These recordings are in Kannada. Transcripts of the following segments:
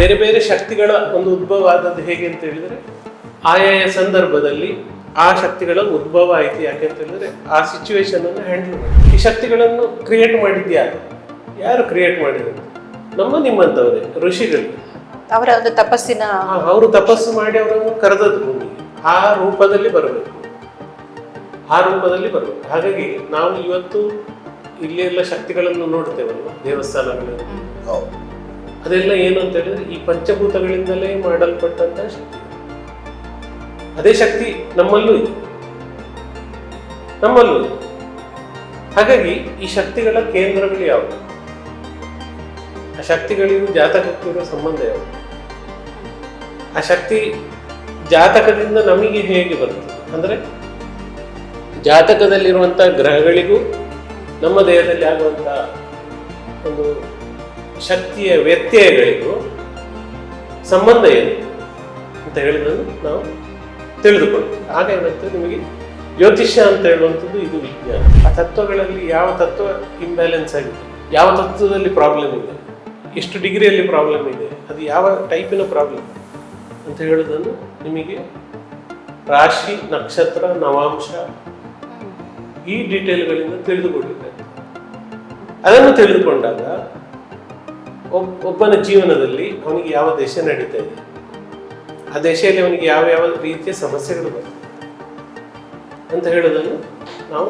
ಬೇರೆ ಬೇರೆ ಶಕ್ತಿಗಳ ಒಂದು ಉದ್ಭವ ಆದದ್ದು ಹೇಗೆ ಅಂತ ಹೇಳಿದ್ರೆ ಆಯಾಯ ಸಂದರ್ಭದಲ್ಲಿ ಆ ಶಕ್ತಿಗಳ ಉದ್ಭವ ಆಯ್ತು. ಯಾಕೆ ಅಂತ ಹೇಳಿದ್ರೆ ಆ ಸಿಚುವೇಶನ್ ಅನ್ನು ಹ್ಯಾಂಡಲ್ ಮಾಡಿ. ಈ ಶಕ್ತಿಗಳನ್ನು ಕ್ರಿಯೇಟ್ ಮಾಡಿದ್ಯಾರು? ಯಾರು ಕ್ರಿಯೇಟ್ ಮಾಡಿದ್ರು? ನಿಮ್ಮಂತವರೇ, ಋಷಿಗಳು. ಅವರ ಒಂದು ತಪಸ್ಸಿನ ಅವರು ತಪಸ್ಸು ಮಾಡಿ ಅವರನ್ನು ಕರೆದದ್ದು ಭೂಮಿಗೆ. ಆ ರೂಪದಲ್ಲಿ ಬರಬೇಕು. ಹಾಗಾಗಿ ನಾವು ಇವತ್ತು ಇಲ್ಲಿ ಎಲ್ಲ ಶಕ್ತಿಗಳನ್ನು ನೋಡ್ತೇವಲ್ಲ, ದೇವಸ್ಥಾನಗಳಲ್ಲಿ, ಅದೆಲ್ಲ ಏನು ಅಂತ ಹೇಳಿದ್ರೆ ಈ ಪಂಚಭೂತಗಳಿಂದಲೇ ಮಾಡಲ್ಪಟ್ಟಂತ ಶಕ್ತಿ. ಅದೇ ಶಕ್ತಿ ನಮ್ಮಲ್ಲೂ ಇದೆ. ಹಾಗಾಗಿ ಈ ಶಕ್ತಿಗಳ ಕೇಂದ್ರಗಳು ಯಾವುದು? ಆ ಶಕ್ತಿಗಳಿಗೂ ಜಾತಕಕ್ಕೂ ಇರೋ ಸಂಬಂಧ ಯಾವುದು? ಆ ಶಕ್ತಿ ಜಾತಕದಿಂದ ನಮಗೆ ಹೇಗೆ ಬರ್ತದೆ ಅಂದ್ರೆ ಜಾತಕದಲ್ಲಿರುವಂತಹ ಗ್ರಹಗಳಿಗೂ ನಮ್ಮ ದೇಹದಲ್ಲಿ ಆಗುವಂತಹ ಒಂದು ಶಕ್ತಿಯ ವ್ಯತ್ಯಯಗಳಿಗೂ ಸಂಬಂಧ ಏನು ಅಂತ ಹೇಳಿದನ್ನು ನಾವು ತಿಳಿದುಕೊಳ್ತೀವಿ. ಆಗ ಏನಾಗ್ತದೆ, ನಿಮಗೆ ಜ್ಯೋತಿಷ್ಯ ಅಂತ ಹೇಳುವಂಥದ್ದು ಇದು ವಿಜ್ಞಾನ. ಆ ತತ್ವಗಳಲ್ಲಿ ಯಾವ ತತ್ವ ಇಂಬ್ಯಾಲೆನ್ಸ್ ಆಗಿದೆ, ಯಾವ ತತ್ವದಲ್ಲಿ ಪ್ರಾಬ್ಲಮ್ ಇದೆ, ಎಷ್ಟು ಡಿಗ್ರಿಯಲ್ಲಿ ಪ್ರಾಬ್ಲಮ್ ಇದೆ, ಅದು ಯಾವ ಟೈಪಿನ ಪ್ರಾಬ್ಲಮ್ ಅಂತ ಹೇಳೋದನ್ನು ನಿಮಗೆ ರಾಶಿ, ನಕ್ಷತ್ರ, ನವಾಂಶ ಈ ಡೀಟೇಲ್ಗಳಿಂದ ತಿಳಿದುಕೊಳ್ಳಬೇಕು. ಅದನ್ನು ತಿಳಿದುಕೊಂಡಾಗ ಒಬ್ಬನ ಜೀವನದಲ್ಲಿ ಅವನಿಗೆ ಯಾವ ದೇಶ ನಡೀತಾ ಇದೆ, ಆ ದೇಶದಲ್ಲಿ ಅವನಿಗೆ ಯಾವ ಯಾವ ರೀತಿಯ ಸಮಸ್ಯೆಗಳು ಬರ್ತದೆ ಅಂತ ಹೇಳೋದನ್ನು ನಾವು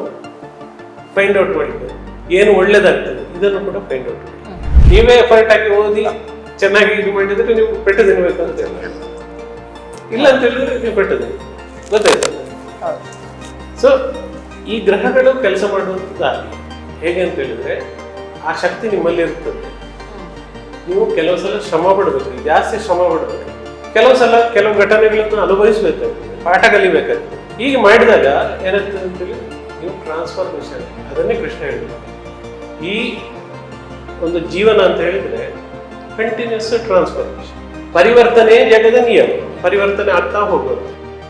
ಫೈಂಡ್ ಔಟ್ ಮಾಡಿದ್ದೇವೆ. ಏನು ಒಳ್ಳೇದಾಗ್ತದೆ ಇದನ್ನು ಕೂಡ ಫೈಂಡ್ ಔಟ್ ಮಾಡಿ. ನೀವೇ ಎಫರ್ಟ್ ಆಗಿ ಓದಿ ಚೆನ್ನಾಗಿ ಇದು ಮಾಡಿದ್ರೆ ನೀವು ಪೆಟ್ಟು ತಿನ್ಬೇಕು ಅಂತ ಇಲ್ಲ ಅಂತ ಹೇಳಿದ್ರೆ ನೀವು ಪೆಟ್ಟು ಗೊತ್ತಾಯ್ತು. ಸೊ ಈ ಗ್ರಹಗಳು ಕೆಲಸ ಮಾಡುವಂಥದ್ದಾಗಿ ಹೇಗೆ ಅಂತ ಹೇಳಿದ್ರೆ ಆ ಶಕ್ತಿ ನಿಮ್ಮಲ್ಲಿ ಇರ್ತದೆ. ನೀವು ಕೆಲವು ಸಲ ಶ್ರಮ ಪಡಬೇಕು, ಜಾಸ್ತಿ ಶ್ರಮ ಪಡಬೇಕು. ಕೆಲವು ಸಲ ಕೆಲವು ಘಟನೆಗಳನ್ನು ಅನುಭವಿಸಬೇಕಾಗ್ತದೆ, ಪಾಠ ಕಲಿಬೇಕಾಗ್ತದೆ. ಹೀಗೆ ಮಾಡಿದಾಗ ಏನಾಗ್ತದೆ ಅಂತೇಳಿ ನೀವು ಟ್ರಾನ್ಸ್ಫಾರ್ಮೇಶನ್, ಅದನ್ನೇ ಕೃಷ್ಣ ಹೇಳಿದ್ರು. ಈ ಒಂದು ಜೀವನ ಅಂತ ಹೇಳಿದ್ರೆ ಕಂಟಿನ್ಯೂಸ್ ಟ್ರಾನ್ಸ್ಫಾರ್ಮೇಶನ್, ಪರಿವರ್ತನೆ ಜಗದ ನಿಯಮ, ಪರಿವರ್ತನೆ ಆಗ್ತಾ ಹೋಗೋದು.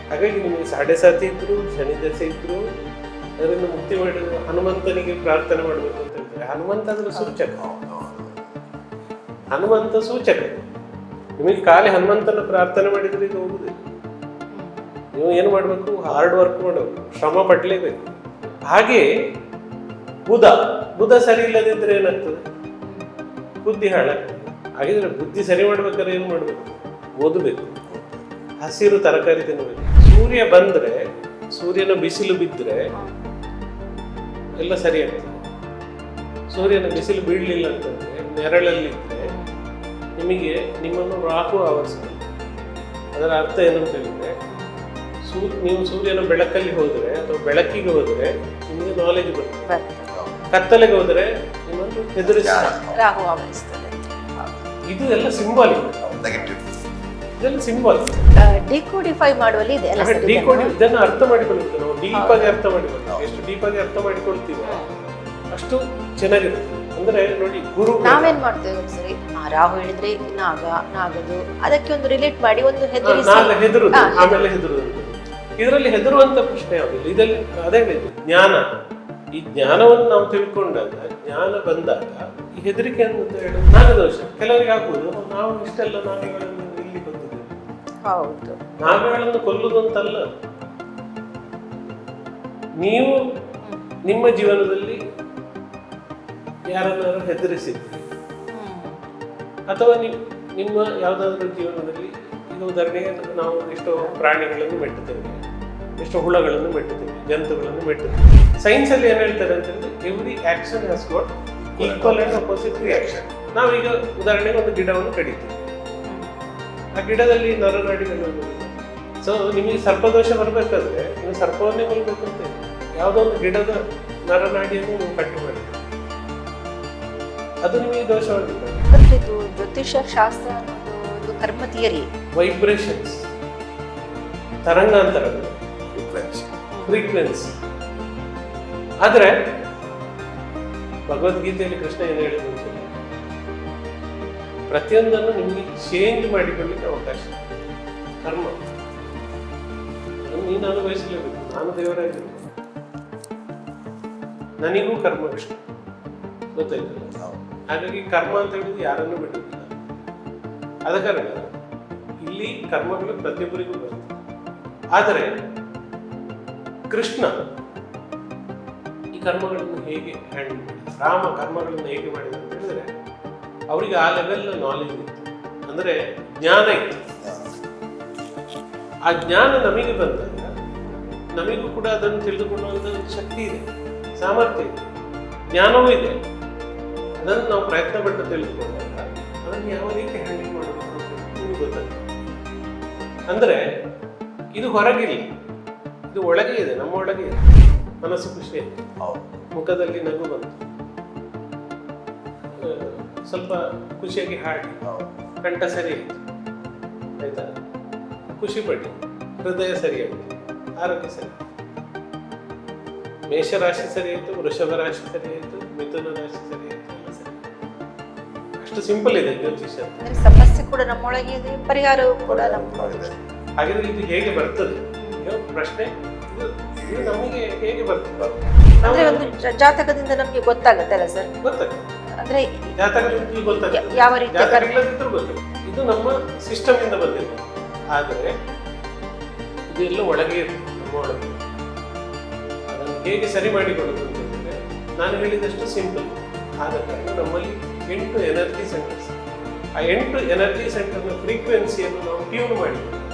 ಹಾಗಾಗಿ ನಿಮಗೆ 7.5 ಇದ್ರು, ಶನಿ ದಶೆ ಇದ್ರು, ಅದರಿಂದ ಮುಕ್ತಿ ಮಾಡಿದ್ರು. ಹನುಮಂತನಿಗೆ ಪ್ರಾರ್ಥನೆ ಮಾಡಬೇಕು ಅಂತ ಹೇಳ್ತಾರೆ. ಹನುಮಂತ ಅದ್ರ ಸೂಚಕ. ನಿಮಗೆ ಖಾಲಿ ಹನುಮಂತನ ಪ್ರಾರ್ಥನೆ ಮಾಡಿದ್ರೆ ಇದು ಹೋಗುದಿಲ್ಲ. ನೀವು ಏನು ಮಾಡಬೇಕು? ಹಾರ್ಡ್ ವರ್ಕ್ ಮಾಡಬೇಕು, ಶ್ರಮ ಪಡ್ಲೇಬೇಕು. ಹಾಗೆ ಬುಧ ಸರಿ ಇಲ್ಲದಿದ್ರೆ ಏನಾಗ್ತದೆ? ಬುದ್ಧಿ ಹಾಳಾಗ್ತದೆ. ಹಾಗಿದ್ರೆ ಬುದ್ಧಿ ಸರಿ ಮಾಡ್ಬೇಕಾದ್ರೆ ಏನು ಮಾಡ್ಬೇಕು? ಓದಬೇಕು, ಹಸಿರು ತರಕಾರಿ ತಿನ್ನಬೇಕು. ಸೂರ್ಯ ಬಂದ್ರೆ, ಸೂರ್ಯನ ಬಿಸಿಲು ಬಿದ್ದರೆ ಎಲ್ಲ ಸರಿ ಆಗ್ತದೆ. ಸೂರ್ಯನ ಬಿಸಿಲು ಬೀಳಲಿಲ್ಲ ಅಂತಂದ್ರೆ, ನೆರಳಲ್ಲಿದ್ದರೆ ನಿಮಗೆ ನಿಮ್ಮನ್ನು ರಾಹು ಆವರಿಸ್ತದೆ. ಅದರ ಅರ್ಥ ಏನಂತ ಹೇಳಿದ್ರೆ, ನೀವು ಸೂರ್ಯನ ಬೆಳಕಲ್ಲಿ ಹೋದರೆ ಅಥವಾ ಬೆಳಕಿಗೆ ಹೋದರೆ ನಿಮಗೆ ನಾಲೆಜ್ ಬರ್ತದೆ. ಕತ್ತಲೆಗೆ ಹೋದರೆ ನಿಮ್ಮನ್ನು ಹೆದರಿಸ್ತದೆ. ಇದು ಎಲ್ಲ ಸಿಂಬಾಲಿಕ್. ಇದೆಲ್ಲ ಸಿಂಬಾಲಿಕ್. ಡಿಕೋಡಿಫೈ ಮಾಡುವಲ್ಲಿ ಇದೆ. ಇದನ್ನು ಅರ್ಥ ಮಾಡಿಕೊಳ್ಳುತ್ತೆ. ನಾವು ಡೀಪಾಗಿ ಅರ್ಥ ಮಾಡಿಕೊಳ್ಳುತ್ತೇವೆ. ಎಷ್ಟು ಡೀಪಾಗಿ ಅರ್ಥ ಮಾಡಿಕೊಳ್ತೀವೋ ಅಷ್ಟು ಚೆನ್ನಾಗಿರುತ್ತೆ. ಅಂದ್ರೆ ನೋಡಿ, ಗುರು ನಾವೇನ್ ಮಾಡ್ತೇವೆ ಸರಿ, ರಾಹು ಹೇಳಿದ್ರೆ ನಾಗದು ಅದಕ್ಕೆ ಒಂದು ರಿಲೇಟ್ ಮಾಡಿ ಒಂದು ಹೆದರುದು, ಆಮೇಲೆ ಹೆದರುದು. ಇದರಲ್ಲಿ ಹೆದರುವಂತ ಪ್ರಶ್ನೆ ಯಾವುದಿಲ್ಲ. ಇದರಲ್ಲಿ ಅದೇ ಹೇಳಿದ್ರು, ಜ್ಞಾನ. ಈ ಜ್ಞಾನವನ್ನು ನಾವು ತಿಳ್ಕೊಂಡಾಗ, ಜ್ಞಾನ ಬಂದಾಗ ಈ ಹೆದರಿಕೆ ಅಂತ ಹೇಳಿ ನಾಗದೋಷ ಕೆಲವರಿಗೆ ಆಗ್ಬೋದು. ನಾವು ಇಷ್ಟೆಲ್ಲ ನಾಗಗಳನ್ನು ಇಲ್ಲಿ ಬಂದಿದ್ದೇವೆ. ಹೌದು, ನಾಗಗಳನ್ನು ಕೊಲ್ಲುವುದು ಅಂತಲ್ಲ. ನೀವು ನಿಮ್ಮ ಜೀವನದಲ್ಲಿ ಯಾರನ್ನಾರು ಹೆದರಿಸಿದ್ರಿ, ಅಥವಾ ನಿಮ್ಮ ಯಾವುದಾದ್ರೂ ಜೀವನದಲ್ಲಿ, ಈಗ ಉದಾಹರಣೆಗೆ ನಾವು ಎಷ್ಟೋ ಪ್ರಾಣಿಗಳನ್ನು ಮೆಟ್ಟುತ್ತೇವೆ, ಎಷ್ಟೋ ಹುಳಗಳನ್ನು ಮೆಟ್ಟುತ್ತೇವೆ, ಜಂತುಗಳನ್ನು ಮೆಟ್ಟುತ್ತೇವೆ. ಸೈನ್ಸ್ ಅಲ್ಲಿ ಏನ್ ಹೇಳ್ತಾರೆ ಅಂತಂದ್ರೆ, every action has got equal and opposite reaction. ನಾವೀಗ ಉದಾಹರಣೆಗೆ ಒಂದು ಗಿಡವನ್ನು ಕಡಿತೀವಿ, ಆ ಗಿಡದಲ್ಲಿ ನರನಾಡಿಗಳು. ಸೊ ನಿಮಗೆ ಸರ್ಪದೋಷ ಬರಬೇಕಾದ್ರೆ ನೀವು ಸರ್ಪವನ್ನೇ ಕೊಲ್ಬೇಕು ಅಂತ ಯಾವುದೋ ಒಂದು ಗಿಡದ ನರನಾಡಿಯನ್ನು ನೀವು ಕಟ್ಟು ಮಾಡಿ, ಅದು ನಿಮಗೆ ದೋಷವಾಗಿದೆ. ಇದು ಜ್ಯೋತಿಷ ಶಾಸ್ತ್ರ ಅನ್ನೋದು ಒಂದು ಕರ್ಮ ಥಿಯರಿ. ವೈಬ್ರೇಷನ್ಸ್, ತರಂಗಾಂತರ, ಫ್ರೀಕ್ವೆನ್ಸಿ. ಆದ್ರೆ ಭಗವದ್ಗೀತೆಯಲ್ಲಿ ಕೃಷ್ಣ ಏನು ಹೇಳಿದ್ರು, ಪ್ರತಿಯೊಂದನ್ನು ನಿಮಗೆ ಚೇಂಜ್ ಮಾಡಿಕೊಳ್ಳಿಕ್ಕೆ ಅವಕಾಶ. ಕರ್ಮ ನೀನು ಅನುಭವಿಸಲೇಬೇಕು. ನಾನು ದೇವರಾಗಿರ್ಬೇಕು, ನನಗೂ ಕರ್ಮ ಇಷ್ಟ, ಗೊತ್ತಾಯ್ತಲ್ಲ. ಹಾಗಾಗಿ ಕರ್ಮ ಅಂತ ಹೇಳಿದ್ರೆ ಯಾರನ್ನು ಬಿಡುವುದಿಲ್ಲ. ಆದ ಕಾರಣ ಇಲ್ಲಿ ಕರ್ಮಗಳು ಪ್ರತಿಯೊಬ್ಬರಿಗೂ ಬರ್ತದೆ. ಆದರೆ ಕೃಷ್ಣ ಈ ಕರ್ಮಗಳನ್ನು ಹೇಗೆ ಹ್ಯಾಂಡಲ್ ಮಾಡಿದ, ರಾಮ ಕರ್ಮಗಳನ್ನು ಹೇಗೆ ಮಾಡಿದ ಅಂತ ಹೇಳಿದ್ರೆ ಅವರಿಗೆ ಆ ಲೆವೆಲ್ ನಾಲೆಜ್ ಇತ್ತು, ಅಂದರೆ ಜ್ಞಾನ ಇತ್ತು. ಆ ಜ್ಞಾನ ನಮಗೆ ಬಂದಾಗ ನಮಗೂ ಕೂಡ ಅದನ್ನು ತಿಳಿದುಕೊಳ್ಳುವಂಥ ಒಂದು ಶಕ್ತಿ ಇದೆ, ಸಾಮರ್ಥ್ಯ ಇದೆ, ಜ್ಞಾನವೂ ಇದೆ. ಅದನ್ನು ನಾವು ಪ್ರಯತ್ನ ಪಟ್ಟು ತಿಳಿದುಕೊಂಡಾಗ ಅದನ್ನು ಯಾವ ರೀತಿ ಹ್ಯಾಂಡಲ್ ಮಾಡಬೇಕು ಅಂತ ನಿಮಗೆ ಗೊತ್ತಾಗ್ತದೆ. ಅಂದರೆ ಇದು ಹೊರಗಿಲ್ಲ, ಇದು ಒಳಗೆ ಇದೆ, ನಮ್ಮ ಒಳಗೆ ಇದೆ. ಮನಸ್ಸು ಖುಷಿ ಇದೆ, ಮುಖದಲ್ಲಿ ನಗು ಬಂತು, ಸ್ವಲ್ಪ ಖುಷಿಯಾಗಿ ಹಾಡಿ, ಕಂಠ ಸರಿ ಆಯಿತು, ಆಯ್ತಾ, ಖುಷಿ ಪಡಿ, ಹೃದಯ ಸರಿಯಾಯಿತು, ಆರೋಗ್ಯ ಸರಿ, ಮೇಷರಾಶಿ ಸರಿ ಆಯಿತು, ವೃಷಭ ರಾಶಿ ಸರಿ ಆಯಿತು, ಮಿಥುನ ರಾಶಿ ಸರಿ ಆಯಿತು, ಎಲ್ಲ ಸರಿ. ಅಷ್ಟು ಸಿಂಪಲ್ ಇದೆ ಜ್ಯೋತಿಷ್ಯ. ಸಮಸ್ಯೆ ಕೂಡ ನಮ್ಮೊಳಗೆ ಇದೆ, ಪರಿಹಾರವೂ ಕೂಡ ನಮ್ಮೊಳಗೆ. ಹಾಗಿದ್ರೆ ಇದು ಹೇಗೆ ಬರ್ತದೆ ಈಗ ಪ್ರಶ್ನೆ, ಇದು ನಮಗೆ ಹೇಗೆ ಬರ್ತದೆ? ಅಂದ್ರೆ ಒಂದು ಜಾತಕದಿಂದ ನಮ್ಗೆ ಗೊತ್ತಾಗತ್ತಲ್ಲ ಸರ್? ಗೊತ್ತಾಗ್ತದೆ, ಅಂದ್ರೆ ಜಾತಕದಿಂದ ಗೊತ್ತಾಗ್ತದೆ, ಯಾವ ರೀತಿ ಜಾತಕ ಇಲ್ಲದಿದ್ರೂ ಗೊತ್ತಾಗ್ತದೆ. ಇದು ನಮ್ಮ ಸಿಸ್ಟಮ್ ಇಂದ ಬಂದಿದೆ. ಆದರೆ ಇದೆಲ್ಲ ಒಳಗೆ ಇರ್ತದೆ, ನಮ್ಮ ಒಳಗೆ. ಅದನ್ನು ಹೇಗೆ ಸರಿ ಮಾಡಿಕೊಳ್ಳೋದು ಅಂತಂದ್ರೆ ನಾನು ಹೇಳಿದಷ್ಟು ಸಿಂಪಲ್. ಆದ ಕಾರಣ ನಮ್ಮಲ್ಲಿ 8 ಎನರ್ಜಿ ಸೆಂಟರ್ಸ್. ಆ 8 ಎನರ್ಜಿ ಸೆಂಟರ್ನ ಫ್ರೀಕ್ವೆನ್ಸಿಯನ್ನು ನಾವು ಟ್ಯೂನ್ ಮಾಡಿ,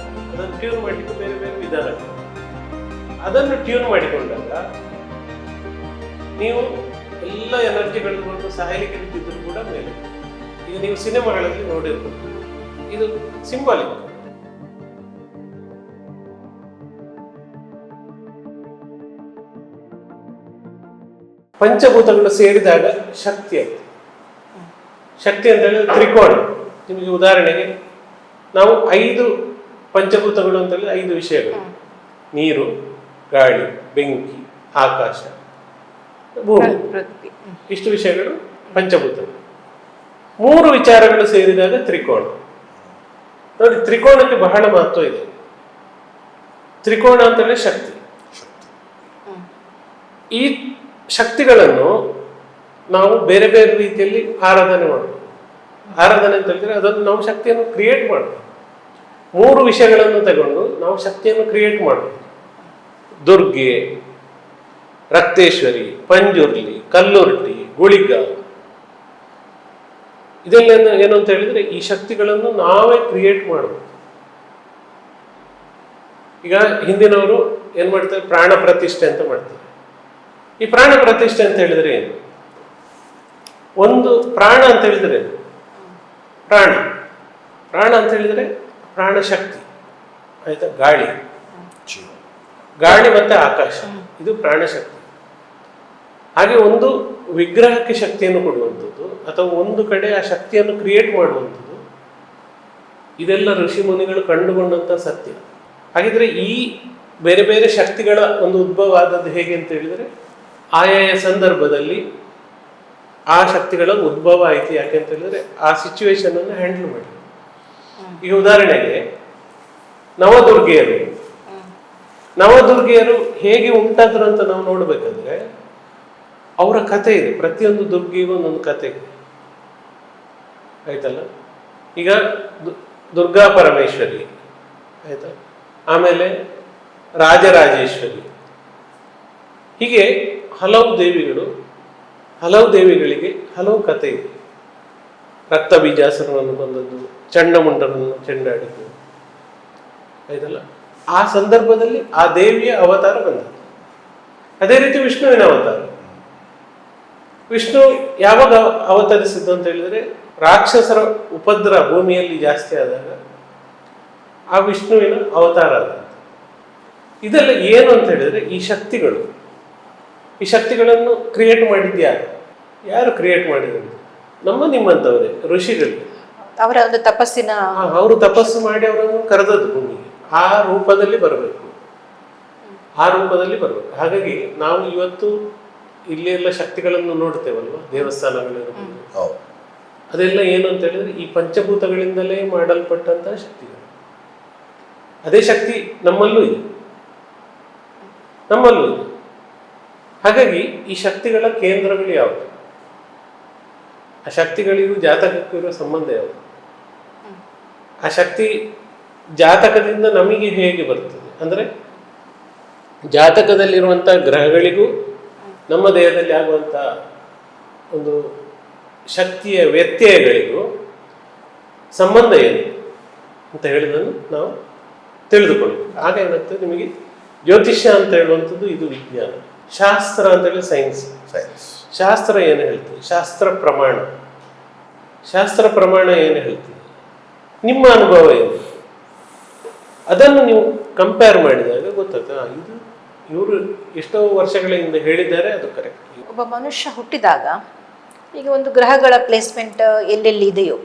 ಅದನ್ನು ಟ್ಯೂನ್ ಮಾಡಲಿಕ್ಕೆ ಬೇರೆ ಬೇರೆ ವಿಧಾನ. ಅದನ್ನು ಟ್ಯೂನ್ ಮಾಡಿಕೊಂಡಾಗ ನೀವು ಎಲ್ಲ ಎನರ್ಜಿಗಳು ಬಂದು ಸಾಯಲಿಕ್ಕೆ ನಿಂತಿದ್ರು ಕೂಡ ಮೇಲೆ. ಈಗ ನೀವು ಸಿನಿಮಾಗಳಲ್ಲಿ ನೋಡಿರ್ಬೋದು, ಇದು ಸಿಂಬಾಲಿಕ್. ಪಂಚಭೂತಗಳು ಸೇರಿದಾಗ ಶಕ್ತಿ ಆಯ್ತು. ಶಕ್ತಿ ಅಂತ ಹೇಳಿದ್ರೆ ತ್ರಿಕೋಣ. ನಿಮಗೆ ಉದಾಹರಣೆಗೆ ನಾವು 5 ಪಂಚಭೂತಗಳು ಅಂತ ಹೇಳಿದ್ರೆ 5 ವಿಷಯಗಳು: ನೀರು, ಗಾಳಿ, ಬೆಂಕಿ, ಆಕಾಶ, ಭೂಮಿ. ಇಷ್ಟು ವಿಷಯಗಳು ಪಂಚಭೂತಗಳು. 3 ವಿಚಾರಗಳು ಸೇರಿದಾಗ ತ್ರಿಕೋಣ. ನೋಡಿ, ತ್ರಿಕೋಣಕ್ಕೆ ಬಹಳ ಮಹತ್ವ ಇದೆ. ತ್ರಿಕೋಣ ಅಂತ ಹೇಳಿದ್ರೆ ಶಕ್ತಿ. ಈ ಶಕ್ತಿಗಳನ್ನು ನಾವು ಬೇರೆ ಬೇರೆ ರೀತಿಯಲ್ಲಿ ಆರಾಧನೆ ಮಾಡಬಹುದು. ಆರಾಧನೆ ಅಂತ ಹೇಳಿದ್ರೆ ಅದನ್ನು ನಾವು ಶಕ್ತಿಯನ್ನು ಕ್ರಿಯೇಟ್ ಮಾಡಬಹುದು. 3 ವಿಷಯಗಳನ್ನು ತಗೊಂಡು ನಾವು ಶಕ್ತಿಯನ್ನು ಕ್ರಿಯೇಟ್ ಮಾಡಬಹುದು. ದುರ್ಗೆ, ರಕ್ತೇಶ್ವರಿ, ಪಂಜುರ್ಲಿ, ಕಲ್ಲುರ್ಟಿ, ಗುಳಿಗ, ಇದೆಲ್ಲ ಏನು ಅಂತ ಹೇಳಿದ್ರೆ ಈ ಶಕ್ತಿಗಳನ್ನು ನಾವೇ ಕ್ರಿಯೇಟ್ ಮಾಡಬಹುದು. ಈಗ ಹಿಂದಿನವರು ಏನ್ ಮಾಡ್ತಾರೆ, ಪ್ರಾಣ ಪ್ರತಿಷ್ಠೆ ಅಂತ ಮಾಡ್ತಾರೆ. ಈ ಪ್ರಾಣ ಪ್ರತಿಷ್ಠೆ ಅಂತ ಹೇಳಿದ್ರೆ ಏನು? ಒಂದು ಪ್ರಾಣ ಅಂತ ಹೇಳಿದ್ರೆ ಏನು? ಪ್ರಾಣ ಪ್ರಾಣ ಅಂತ ಹೇಳಿದ್ರೆ ಪ್ರಾಣ ಶಕ್ತಿ, ಆಯ್ತಾ? ಗಾಳಿ ಮತ್ತೆ ಆಕಾಶ, ಇದು ಪ್ರಾಣ ಶಕ್ತಿ. ಹಾಗೆ ಒಂದು ವಿಗ್ರಹಕ್ಕೆ ಶಕ್ತಿಯನ್ನು ಕೊಡುವಂಥದ್ದು ಅಥವಾ ಒಂದು ಕಡೆ ಆ ಶಕ್ತಿಯನ್ನು ಕ್ರಿಯೇಟ್ ಮಾಡುವಂಥದ್ದು, ಇದೆಲ್ಲ ಋಷಿ ಮುನಿಗಳು ಕಂಡುಕೊಂಡಂತ ಸತ್ಯ. ಹಾಗಿದ್ರೆ ಈ ಬೇರೆ ಬೇರೆ ಶಕ್ತಿಗಳ ಒಂದು ಉದ್ಭವ ಆದದ್ದು ಹೇಗೆ ಅಂತ ಹೇಳಿದ್ರೆ ಆಯಾಯ ಸಂದರ್ಭದಲ್ಲಿ ಆ ಶಕ್ತಿಗಳ ಉದ್ಭವ ಆಯ್ತು. ಯಾಕೆ ಅಂತ ಹೇಳಿದ್ರೆ ಆ ಸಿಚುವೇಶನ್ ಅನ್ನು ಹ್ಯಾಂಡಲ್ ಮಾಡಿ. ಈಗ ಉದಾಹರಣೆಗೆ ನವದುರ್ಗೆಯರು ಹೇಗೆ ಉಂಟಾದ್ರು ಅಂತ ನಾವು ನೋಡ್ಬೇಕಾದ್ರೆ ಅವರ ಕಥೆ ಇದೆ. ಪ್ರತಿಯೊಂದು ದುರ್ಗೆಗೂ ಒಂದೊಂದು ಕಥೆ ಇದೆ, ಆಯ್ತಲ್ಲ? ಈಗ ದುರ್ಗಾ ಪರಮೇಶ್ವರಿ, ಆಯ್ತಾ? ಆಮೇಲೆ ರಾಜರಾಜೇಶ್ವರಿ, ಹೀಗೆ ಹಲವು ದೇವಿಗಳಿಗೆ ಹಲವು ಕಥೆ ಇದೆ. ರಕ್ತ ಬೀಜಾಸುರನನ್ನು ಕೊಂದದ್ದು, ಚಂಡಮುಂಡನನ್ನು ಚೆಂಡಾಡಿದ್ದು, ಆಯ್ತಲ್ಲ? ಆ ಸಂದರ್ಭದಲ್ಲಿ ಆ ದೇವಿಯ ಅವತಾರ ಬಂದದ್ದು. ಅದೇ ರೀತಿ ವಿಷ್ಣುವಿನ ಅವತಾರ. ವಿಷ್ಣು ಯಾವಾಗ ಅವತರಿಸಿದ್ದು ಅಂತ ಹೇಳಿದ್ರೆ ರಾಕ್ಷಸರ ಉಪದ್ರ ಭೂಮಿಯಲ್ಲಿ ಜಾಸ್ತಿ ಆದಾಗ ಆ ವಿಷ್ಣುವಿನ ಅವತಾರ ಆದಂತ. ಇದೆಲ್ಲ ಏನು ಅಂತ ಹೇಳಿದ್ರೆ ಈ ಶಕ್ತಿಗಳನ್ನು ಕ್ರಿಯೇಟ್ ಮಾಡಿದ್ದು ಯಾರು ಕ್ರಿಯೇಟ್ ಮಾಡಿದ್ರು? ನಿಮ್ಮಂತವರೇ, ಋಷಿಗಳು. ಅವರ ಒಂದು ತಪಸ್ಸಿನ, ಅವರು ತಪಸ್ಸು ಮಾಡಿ ಅವರನ್ನು ಕರೆದದ್ದು ಭೂಮಿಗೆ. ಆ ರೂಪದಲ್ಲಿ ಬರಬೇಕು. ಹಾಗಾಗಿ ನಾವು ಇವತ್ತು ಇಲ್ಲಿ ಎಲ್ಲ ಶಕ್ತಿಗಳನ್ನು ನೋಡ್ತೇವಲ್ವಾ, ದೇವಸ್ಥಾನಗಳಿರ್ಬೋದು, ಅದೆಲ್ಲ ಏನು ಅಂತ ಹೇಳಿದ್ರೆ ಈ ಪಂಚಭೂತಗಳಿಂದಲೇ ಮಾಡಲ್ಪಟ್ಟಂತಹ ಶಕ್ತಿಗಳು. ಅದೇ ಶಕ್ತಿ ನಮ್ಮಲ್ಲೂ ಇದೆ. ಹಾಗಾಗಿ ಈ ಶಕ್ತಿಗಳ ಕೇಂದ್ರಗಳು ಯಾವುದು, ಆ ಶಕ್ತಿಗಳಿಗೂ ಜಾತಕಕ್ಕೂ ಇರೋ ಸಂಬಂಧ ಯಾವುದು? ಆ ಶಕ್ತಿ ಜಾತಕದಿಂದ ನಮಗೆ ಹೇಗೆ ಬರ್ತದೆ ಅಂದರೆ ಜಾತಕದಲ್ಲಿರುವಂಥ ಗ್ರಹಗಳಿಗೂ ನಮ್ಮ ದೇಹದಲ್ಲಿ ಆಗುವಂಥ ಒಂದು ಶಕ್ತಿಯ ವ್ಯತ್ಯಯಗಳಿಗೂ ಸಂಬಂಧ ಏನು ಅಂತ ಹೇಳಿದನ್ನು ನಾವು ತಿಳಿದುಕೊಳ್ಳಬೇಕು. ಆಗ ಏನಾಗ್ತದೆ ನಿಮಗೆ ಜ್ಯೋತಿಷ್ಯ ಅಂತ ಹೇಳುವಂಥದ್ದು ಇದು ವಿಜ್ಞಾನ, ಶಾಸ್ತ್ರ ಅಂತ ಹೇಳಿ ಸೈನ್ಸ್. ಶಾಸ್ತ್ರ ಏನು ಹೇಳ್ತದೆ? ಶಾಸ್ತ್ರ ಪ್ರಮಾಣ ಏನು ಹೇಳ್ತದೆ? ನಿಮ್ಮ ಅನುಭವ ಏನು? ಅದನ್ನು ನೀವು ಕಂಪೇರ್ ಮಾಡಿದಾಗ ಗೊತ್ತಾಗ್ತದೆ ಇದು ಇವರು ಎಷ್ಟೋ ವರ್ಷಗಳಿಂದ ಹೇಳಿದ್ದಾರೆ, ಅದು ಕರೆಕ್ಟ್. ಒಬ್ಬ ಮನುಷ್ಯ ಹುಟ್ಟಿದಾಗ ಈಗ ಒಂದು ಗ್ರಹಗಳ ಪ್ಲೇಸ್ಮೆಂಟ್ ಎಲ್ಲೆಲ್ಲಿ ಇದೆಯೋ,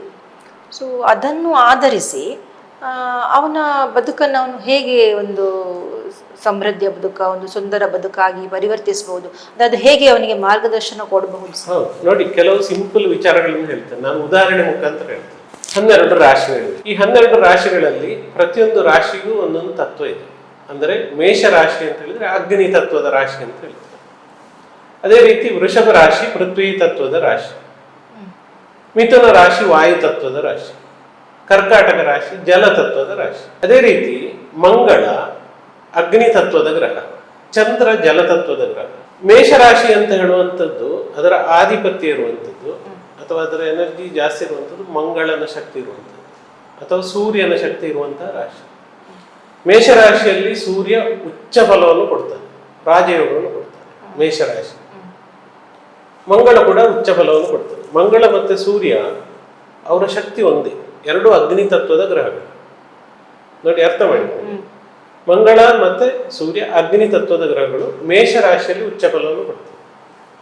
ಸೊ ಅದನ್ನು ಆಧರಿಸಿ ಅವನ ಬದುಕನ್ನು ಅವನು ಹೇಗೆ ಒಂದು ಸಮೃದ್ಧಿಯ ಬದುಕ, ಒಂದು ಸುಂದರ ಬದುಕಾಗಿ ಪರಿವರ್ತಿಸಬಹುದು, ಅದು ಹೇಗೆ ಅವನಿಗೆ ಮಾರ್ಗದರ್ಶನ ಕೊಡಬಹುದು. ಹೌದು ನೋಡಿ, ಕೆಲವು ಸಿಂಪಲ್ ವಿಚಾರಗಳನ್ನು ಹೇಳ್ತೇನೆ ನಾನು, ಉದಾಹರಣೆ ಮುಖಾಂತರ ಹೇಳ್ತೇನೆ. 12 ರಾಶಿಗಳಿವೆ. ಈ 12 ರಾಶಿಗಳಲ್ಲಿ ಪ್ರತಿಯೊಂದು ರಾಶಿಗೂ ಒಂದೊಂದು ತತ್ವ ಇದೆ. ಅಂದರೆ ಮೇಷ ರಾಶಿ ಅಂತ ಹೇಳಿದ್ರೆ ಅಗ್ನಿ ತತ್ವದ ರಾಶಿ ಅಂತ ಹೇಳ್ತಾರೆ. ಅದೇ ರೀತಿ ವೃಷಭ ರಾಶಿ ಪೃಥ್ವಿ ತತ್ವದ ರಾಶಿ, ಮಿಥುನ ರಾಶಿ ವಾಯು ತತ್ವದ ರಾಶಿ, ಕರ್ಕಾಟಕ ರಾಶಿ ಜಲ ತತ್ವದ ರಾಶಿ. ಅದೇ ರೀತಿ ಮಂಗಳ ಅಗ್ನಿ ತತ್ವದ ಗ್ರಹ, ಚಂದ್ರ ಜಲ ತತ್ವದ ಗ್ರಹ. ಮೇಷರಾಶಿ ಅಂತ ಹೇಳುವಂಥದ್ದು ಅದರ ಆಧಿಪತ್ಯ ಇರುವಂಥದ್ದು ಅಥವಾ ಅದರ ಎನರ್ಜಿ ಜಾಸ್ತಿ ಇರುವಂಥದ್ದು ಮಂಗಳನ ಶಕ್ತಿ ಇರುವಂಥದ್ದು ಅಥವಾ ಸೂರ್ಯನ ಶಕ್ತಿ ಇರುವಂತಹ ರಾಶಿ. ಮೇಷರಾಶಿಯಲ್ಲಿ ಸೂರ್ಯ ಉಚ್ಚ ಫಲವನ್ನು ಕೊಡ್ತಾನೆ, ರಾಜಯೋಗವನ್ನು ಕೊಡ್ತಾನೆ ಮೇಷರಾಶಿ. ಮಂಗಳ ಕೂಡ ಉಚ್ಚ ಫಲವನ್ನು ಕೊಡ್ತಾನೆ. ಮಂಗಳ ಮತ್ತೆ ಸೂರ್ಯ ಅವರ ಶಕ್ತಿ ಒಂದೇ, ಎರಡು ಅಗ್ನಿ ತತ್ವದ ಗ್ರಹಗಳು. ನೋಡಿ ಅರ್ಥ ಮಾಡಿಕೊಳ್ಳಿ, ಮಂಗಳ ಮತ್ತೆ ಸೂರ್ಯ ಅಗ್ನಿ ತತ್ವದ ಗ್ರಹಗಳು ಮೇಷರಾಶಿಯಲ್ಲಿ ಉಚ್ಚ ಫಲವನ್ನು ಕೊಡ್ತದೆ.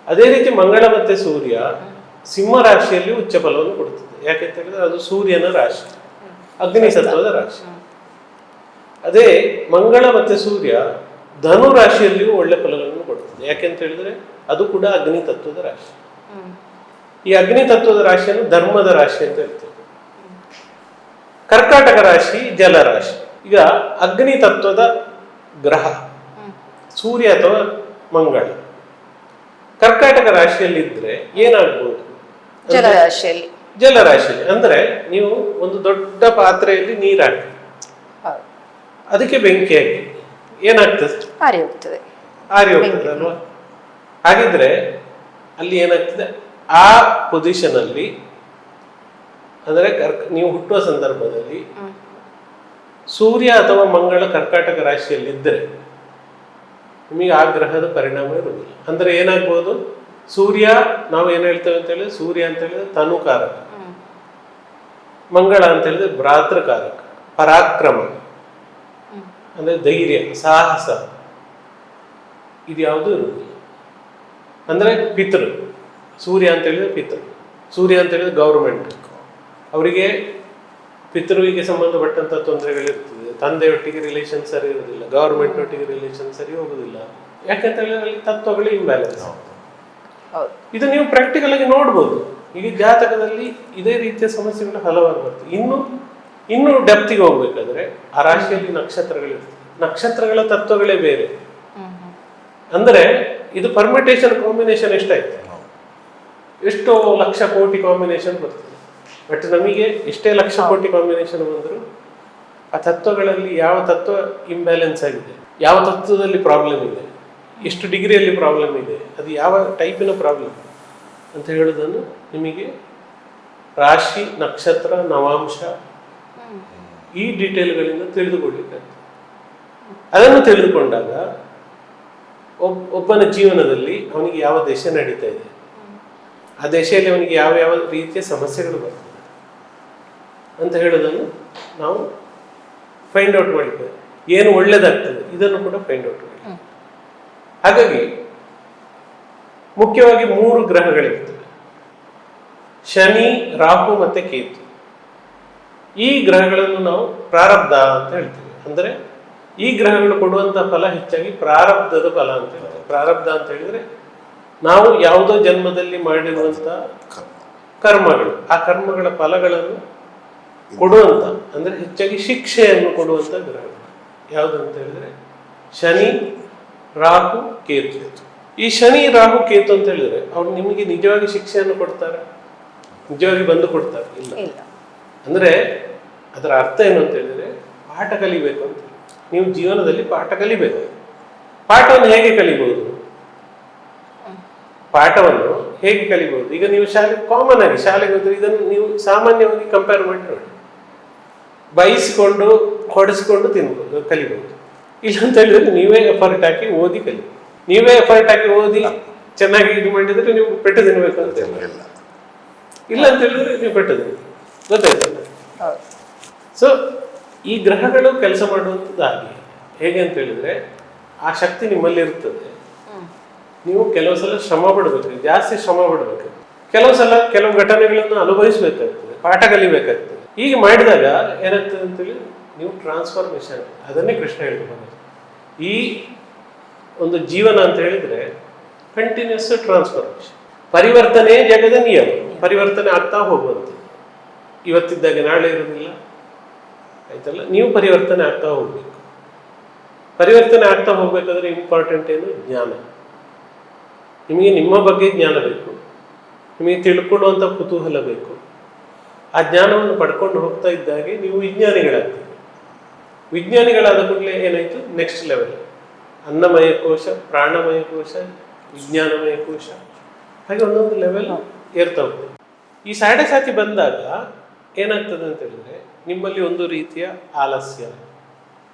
ಅದೇ ರೀತಿ ಮಂಗಳ ಮತ್ತೆ ಸೂರ್ಯ ಸಿಂಹ ರಾಶಿಯಲ್ಲಿ ಉಚ್ಚ ಫಲವನ್ನು ಕೊಡ್ತದೆ. ಯಾಕೆಂತ ಹೇಳಿದ್ರೆ ಅದು ಸೂರ್ಯನ ರಾಶಿ, ಅಗ್ನಿ ತತ್ವದ ರಾಶಿ. ಅದೇ ಮಂಗಳ ಮತ್ತೆ ಸೂರ್ಯ ಧನು ರಾಶಿಯಲ್ಲಿಯೂ ಒಳ್ಳೆ ಫಲಗಳನ್ನು ಕೊಡ್ತದೆ. ಯಾಕೆಂತ ಹೇಳಿದ್ರೆ ಅದು ಕೂಡ ಅಗ್ನಿ ತತ್ವದ ರಾಶಿ. ಈ ಅಗ್ನಿ ತತ್ವದ ರಾಶಿಯನ್ನು ಧರ್ಮದ ರಾಶಿ ಅಂತ ಹೇಳ್ತೇವೆ. ಕರ್ಕಾಟಕ ರಾಶಿ ಜಲರಾಶಿ. ಈಗ ಅಗ್ನಿ ತತ್ವದ ಗ್ರಹ ಸೂರ್ಯ ಅಥವಾ ಮಂಗಳ ಕರ್ಕಾಟಕ ರಾಶಿಯಲ್ಲಿದ್ರೆ ಏನಾಗ್ಬೋದು? ಜಲರಾಶಿಯಲ್ಲಿ ಅಂದ್ರೆ ನೀವು ಒಂದು ದೊಡ್ಡ ಪಾತ್ರೆಯಲ್ಲಿ ನೀರು ಹಾಕಿ ಅದಕ್ಕೆ ಬೆಂಕಿ ಹಾಕಿ ಏನಾಗ್ತದೆ? ಆರಿ ಹೋಗ್ತದೆ ಅಲ್ವಾ? ಹಾಗಿದ್ರೆ ಅಲ್ಲಿ ಏನಾಗ್ತದೆ, ಆ ಪೊಸಿಷನ್ ಅಲ್ಲಿ ಅಂದ್ರೆ ನೀವು ಹುಟ್ಟುವ ಸಂದರ್ಭದಲ್ಲಿ ಸೂರ್ಯ ಅಥವಾ ಮಂಗಳ ಕರ್ಕಾಟಕ ರಾಶಿಯಲ್ಲಿದ್ದರೆ ನಿಮಗೆ ಆ ಗ್ರಹದ ಪರಿಣಾಮ ಇರುವುದಿಲ್ಲ. ಅಂದ್ರೆ ಏನಾಗ್ಬೋದು, ಸೂರ್ಯ ನಾವು ಏನ್ ಹೇಳ್ತೇವೆ ಅಂತ ಹೇಳಿದ್ರೆ ಸೂರ್ಯ ಅಂತ ಹೇಳಿದ್ರೆ ತನುಕಾರಕ, ಮಂಗಳ ಅಂತ ಹೇಳಿದ್ರೆ ಭ್ರಾತೃಕಾರಕ, ಪರಾಕ್ರಮ ಅಂದ್ರೆ ಧೈರ್ಯ, ಸಾಹಸ, ಇದ್ಯಾವುದೂ ಇರುವುದಿಲ್ಲ. ಅಂದ್ರೆ ಪಿತೃ, ಸೂರ್ಯ ಅಂತ ಹೇಳಿದ್ರೆ ಪಿತೃ, ಸೂರ್ಯ ಅಂತ ಹೇಳಿದ್ರೆ ಗೌರ್ಮೆಂಟ್, ಅವರಿಗೆ ಪಿತೃವಿಗೆ ಸಂಬಂಧಪಟ್ಟಂತ ತೊಂದರೆಗಳಿರ್ತದೆ. ತಂದೆಯೊಟ್ಟಿಗೆ ರಿಲೇಷನ್ ಸರಿ ಇರುವುದಿಲ್ಲ, ಗವರ್ಮೆಂಟ್ ಒಟ್ಟಿಗೆ ರಿಲೇಷನ್ ಸರಿ ಹೋಗುದಿಲ್ಲ. ಯಾಕೆಂತ ಹೇಳಿದ್ರೆ ಅಲ್ಲಿ ತತ್ವಗಳು ಇಂಬ್ಯಾಲೆನ್ಸ್. ಇದು ನೀವು ಪ್ರಾಕ್ಟಿಕಲ್ ಆಗಿ ನೋಡ್ಬೋದು. ಈಗ ಜಾತಕದಲ್ಲಿ ಇದೇ ರೀತಿಯ ಸಮಸ್ಯೆಗಳು ಹಲವಾರು ಬರ್ತದೆ. ಇನ್ನು ಡೆಪ್ತಿಗೆ ಹೋಗ್ಬೇಕಾದ್ರೆ ಆ ರಾಶಿಯಲ್ಲಿ ನಕ್ಷತ್ರಗಳಿರ್ತದೆ, ನಕ್ಷತ್ರಗಳ ತತ್ವಗಳೇ ಬೇರೆ. ಅಂದ್ರೆ ಇದು ಪರ್ಮಿಟೇಷನ್ ಕಾಂಬಿನೇಷನ್ ಎಷ್ಟಾಯ್ತು, ಎಷ್ಟೋ ಲಕ್ಷ ಕೋಟಿ ಕಾಂಬಿನೇಷನ್ ಬರ್ತದೆ. ಬಟ್ ನಮಗೆ ಎಷ್ಟೇ ಲಕ್ಷ ಕೋಟಿ ಕಾಂಬಿನೇಷನ್ ಬಂದರೂ ಆ ತತ್ವಗಳಲ್ಲಿ ಯಾವ ತತ್ವ ಇಂಬ್ಯಾಲೆನ್ಸ್ ಆಗಿದೆ, ಯಾವ ತತ್ವದಲ್ಲಿ ಪ್ರಾಬ್ಲಮ್ ಇದೆ, ಎಷ್ಟು ಡಿಗ್ರಿಯಲ್ಲಿ ಪ್ರಾಬ್ಲಮ್ ಇದೆ, ಅದು ಯಾವ ಟೈಪಿನ ಪ್ರಾಬ್ಲಮ್ ಅಂತ ಹೇಳೋದನ್ನು ನಿಮಗೆ ರಾಶಿ, ನಕ್ಷತ್ರ, ನವಾಂಶ ಈ ಡೀಟೇಲ್ಗಳಿಂದ ತಿಳಿದುಕೊಳ್ಳಿಕ್ಕಾಗ್ತದೆ. ಅದನ್ನು ತಿಳಿದುಕೊಂಡಾಗ ಒಬ್ಬನ ಜೀವನದಲ್ಲಿ ಅವನಿಗೆ ಯಾವ ದೇಶ ನಡೀತಾ ಇದೆ, ಆ ದೇಶದಲ್ಲಿ ಅವನಿಗೆ ಯಾವ ಯಾವ ರೀತಿಯ ಸಮಸ್ಯೆಗಳು ಬರ್ತದೆ ಅಂತ ಹೇಳೋದನ್ನು ನಾವು ಫೈಂಡ್ ಔಟ್ ಮಾಡಿದ್ದೇವೆ. ಏನು ಒಳ್ಳೇದಾಗ್ತದೆ ಇದನ್ನು ಕೂಡ ಫೈಂಡ್ ಔಟ್ ಮಾಡಿ. ಹಾಗಾಗಿ ಮುಖ್ಯವಾಗಿ 3 ಗ್ರಹಗಳಿರ್ತವೆ, ಶನಿ, ರಾಹು ಮತ್ತೆ ಕೇತು. ಈ ಗ್ರಹಗಳನ್ನು ನಾವು ಪ್ರಾರಬ್ಧ ಅಂತ ಹೇಳ್ತೀವಿ. ಅಂದ್ರೆ ಈ ಗ್ರಹಗಳು ಕೊಡುವಂತ ಫಲ ಹೆಚ್ಚಾಗಿ ಪ್ರಾರಬ್ಧದ ಫಲ ಅಂತ ಹೇಳ್ತೇವೆ. ಪ್ರಾರಬ್ಧ ಅಂತ ಹೇಳಿದ್ರೆ ನಾವು ಯಾವುದೋ ಜನ್ಮದಲ್ಲಿ ಮಾಡಿರುವಂತಹ ಕರ್ಮಗಳು, ಆ ಕರ್ಮಗಳ ಫಲಗಳನ್ನು ಕೊಡುವಂತ, ಅಂದ್ರೆ ಹೆಚ್ಚಾಗಿ ಶಿಕ್ಷೆಯನ್ನು ಕೊಡುವಂತ ಗ್ರಹಗಳು ಯಾವುದಂತ ಹೇಳಿದ್ರೆ ಶನಿ, ರಾಹು, ಕೇತು. ಈ ಶನಿ, ರಾಹು, ಕೇತು ಅಂತ ಹೇಳಿದ್ರೆ ಅವ್ರು ನಿಮಗೆ ನಿಜವಾಗಿ ಶಿಕ್ಷೆಯನ್ನು ಕೊಡ್ತಾರೆ, ನಿಜವಾಗಿ ಬಂದು ಕೊಡ್ತಾರೆ? ಇಲ್ಲ. ಅಂದ್ರೆ ಅದರ ಅರ್ಥ ಏನು ಅಂತ ಹೇಳಿದ್ರೆ ಪಾಠ ಕಲಿಬೇಕು ಅಂತ. ನೀವು ಜೀವನದಲ್ಲಿ ಪಾಠ ಕಲಿಬೇಕು. ಪಾಠವನ್ನು ಹೇಗೆ ಕಲಿಬಹುದು? ಪಾಠವನ್ನು ಹೇಗೆ ಕಲಿಬಹುದು? ಈಗ ನೀವು ಕಾಮನ್ ಆಗಿ ಶಾಲೆಗೆ ಹೋದ್ರೆ ಇದನ್ನು ನೀವು ಸಾಮಾನ್ಯವಾಗಿ ಕಂಪೇರ್ ಮಾಡಿ ನೋಡಿ. ಬಯಸಿಕೊಂಡು ಹೊಡೆಸಿಕೊಂಡು ತಿನ್ಬೋದು, ಕಲಿಬಹುದು. ಇಲ್ಲ ಅಂತ ಹೇಳಿದ್ರೆ ನೀವೇ ಎಫರ್ಟ್ ಹಾಕಿ ಓದಿ ಕಲಿ. ನೀವೇ ಎಫರ್ಟ್ ಹಾಕಿ ಓದಿ ಚೆನ್ನಾಗಿ ಇದು ಮಾಡಿದ್ರೆ ನೀವು ಪೆಟ್ಟು ತಿನ್ಬೇಕು ಅಂತ ಇಲ್ಲ ಅಂತ ಹೇಳಿದ್ರೆ ನೀವು ಪೆಟ್ಟು ತಿನ್ಬೇಕು. ಗೊತ್ತಾಯ್ತಲ್ಲ? ಸೊ ಈ ಗ್ರಹಗಳು ಕೆಲಸ ಮಾಡುವಂಥದ್ದು ಹಾಗೆ. ಹೇಗೆ ಅಂತ ಹೇಳಿದ್ರೆ ಆ ಶಕ್ತಿ ನಿಮ್ಮಲ್ಲಿ ಇರ್ತದೆ. ನೀವು ಕೆಲವು ಸಲ ಶ್ರಮ ಪಡಬೇಕು, ಜಾಸ್ತಿ ಶ್ರಮ ಪಡಬೇಕು. ಕೆಲವು ಸಲ ಕೆಲವು ಘಟನೆಗಳನ್ನು ಅನುಭವಿಸ್ಬೇಕಾಗ್ತದೆ, ಪಾಠ ಕಲಿಬೇಕಾಗ್ತದೆ. ಹೀಗೆ ಮಾಡಿದಾಗ ಏನಾಗ್ತದೆ ಅಂತೇಳಿ ನೀವು ಟ್ರಾನ್ಸ್ಫಾರ್ಮೇಶನ್, ಅದನ್ನೇ ಕೃಷ್ಣ ಹೇಳ್ಬೋದು. ಈ ಒಂದು ಜೀವನ ಅಂತ ಹೇಳಿದ್ರೆ ಕಂಟಿನ್ಯೂಸ್ ಟ್ರಾನ್ಸ್ಫಾರ್ಮೇಶನ್, ಪರಿವರ್ತನೆ ಜಗದ ನಿಯಮ. ಪರಿವರ್ತನೆ ಆಗ್ತಾ ಹೋಗುವಂಥದ್ದು. ಇವತ್ತಿದ್ದಾಗ ನಾಳೆ ಇರೋದಿಲ್ಲ, ಆಯ್ತಲ್ಲ? ನೀವು ಪರಿವರ್ತನೆ ಆಗ್ತಾ ಹೋಗ್ಬೇಕು. ಪರಿವರ್ತನೆ ಆಗ್ತಾ ಹೋಗ್ಬೇಕಾದ್ರೆ ಇಂಪಾರ್ಟೆಂಟ್ ಏನು? ಜ್ಞಾನ. ನಿಮಗೆ ನಿಮ್ಮ ಬಗ್ಗೆ ಜ್ಞಾನ ಬೇಕು, ನಿಮಗೆ ತಿಳ್ಕೊಳ್ಳುವಂಥ ಕುತೂಹಲ ಬೇಕು. ಆ ಜ್ಞಾನವನ್ನು ಪಡ್ಕೊಂಡು ಹೋಗ್ತಾ ಇದ್ದಾಗೆ ನೀವು ವಿಜ್ಞಾನಿಗಳಾಗ್ತೀವಿ. ವಿಜ್ಞಾನಿಗಳಾದ ಕೂಡಲೇ ಏನಾಯ್ತು? ನೆಕ್ಸ್ಟ್ ಲೆವೆಲ್ ಅನ್ನಮಯ ಕೋಶ, ಪ್ರಾಣಮಯ ಕೋಶ, ವಿಜ್ಞಾನಮಯ ಕೋಶ, ಹಾಗೆ ಒಂದೊಂದು ಲೆವೆಲ್ ಏರ್ತಾ ಹೋಗ್ತದೆ. ಈ ಸಾಡೆ ಸಾತಿ ಬಂದಾಗ ಏನಾಗ್ತದೆ ಅಂತ ಹೇಳಿದ್ರೆ ನಿಮ್ಮಲ್ಲಿ ಒಂದು ರೀತಿಯ ಆಲಸ್ಯ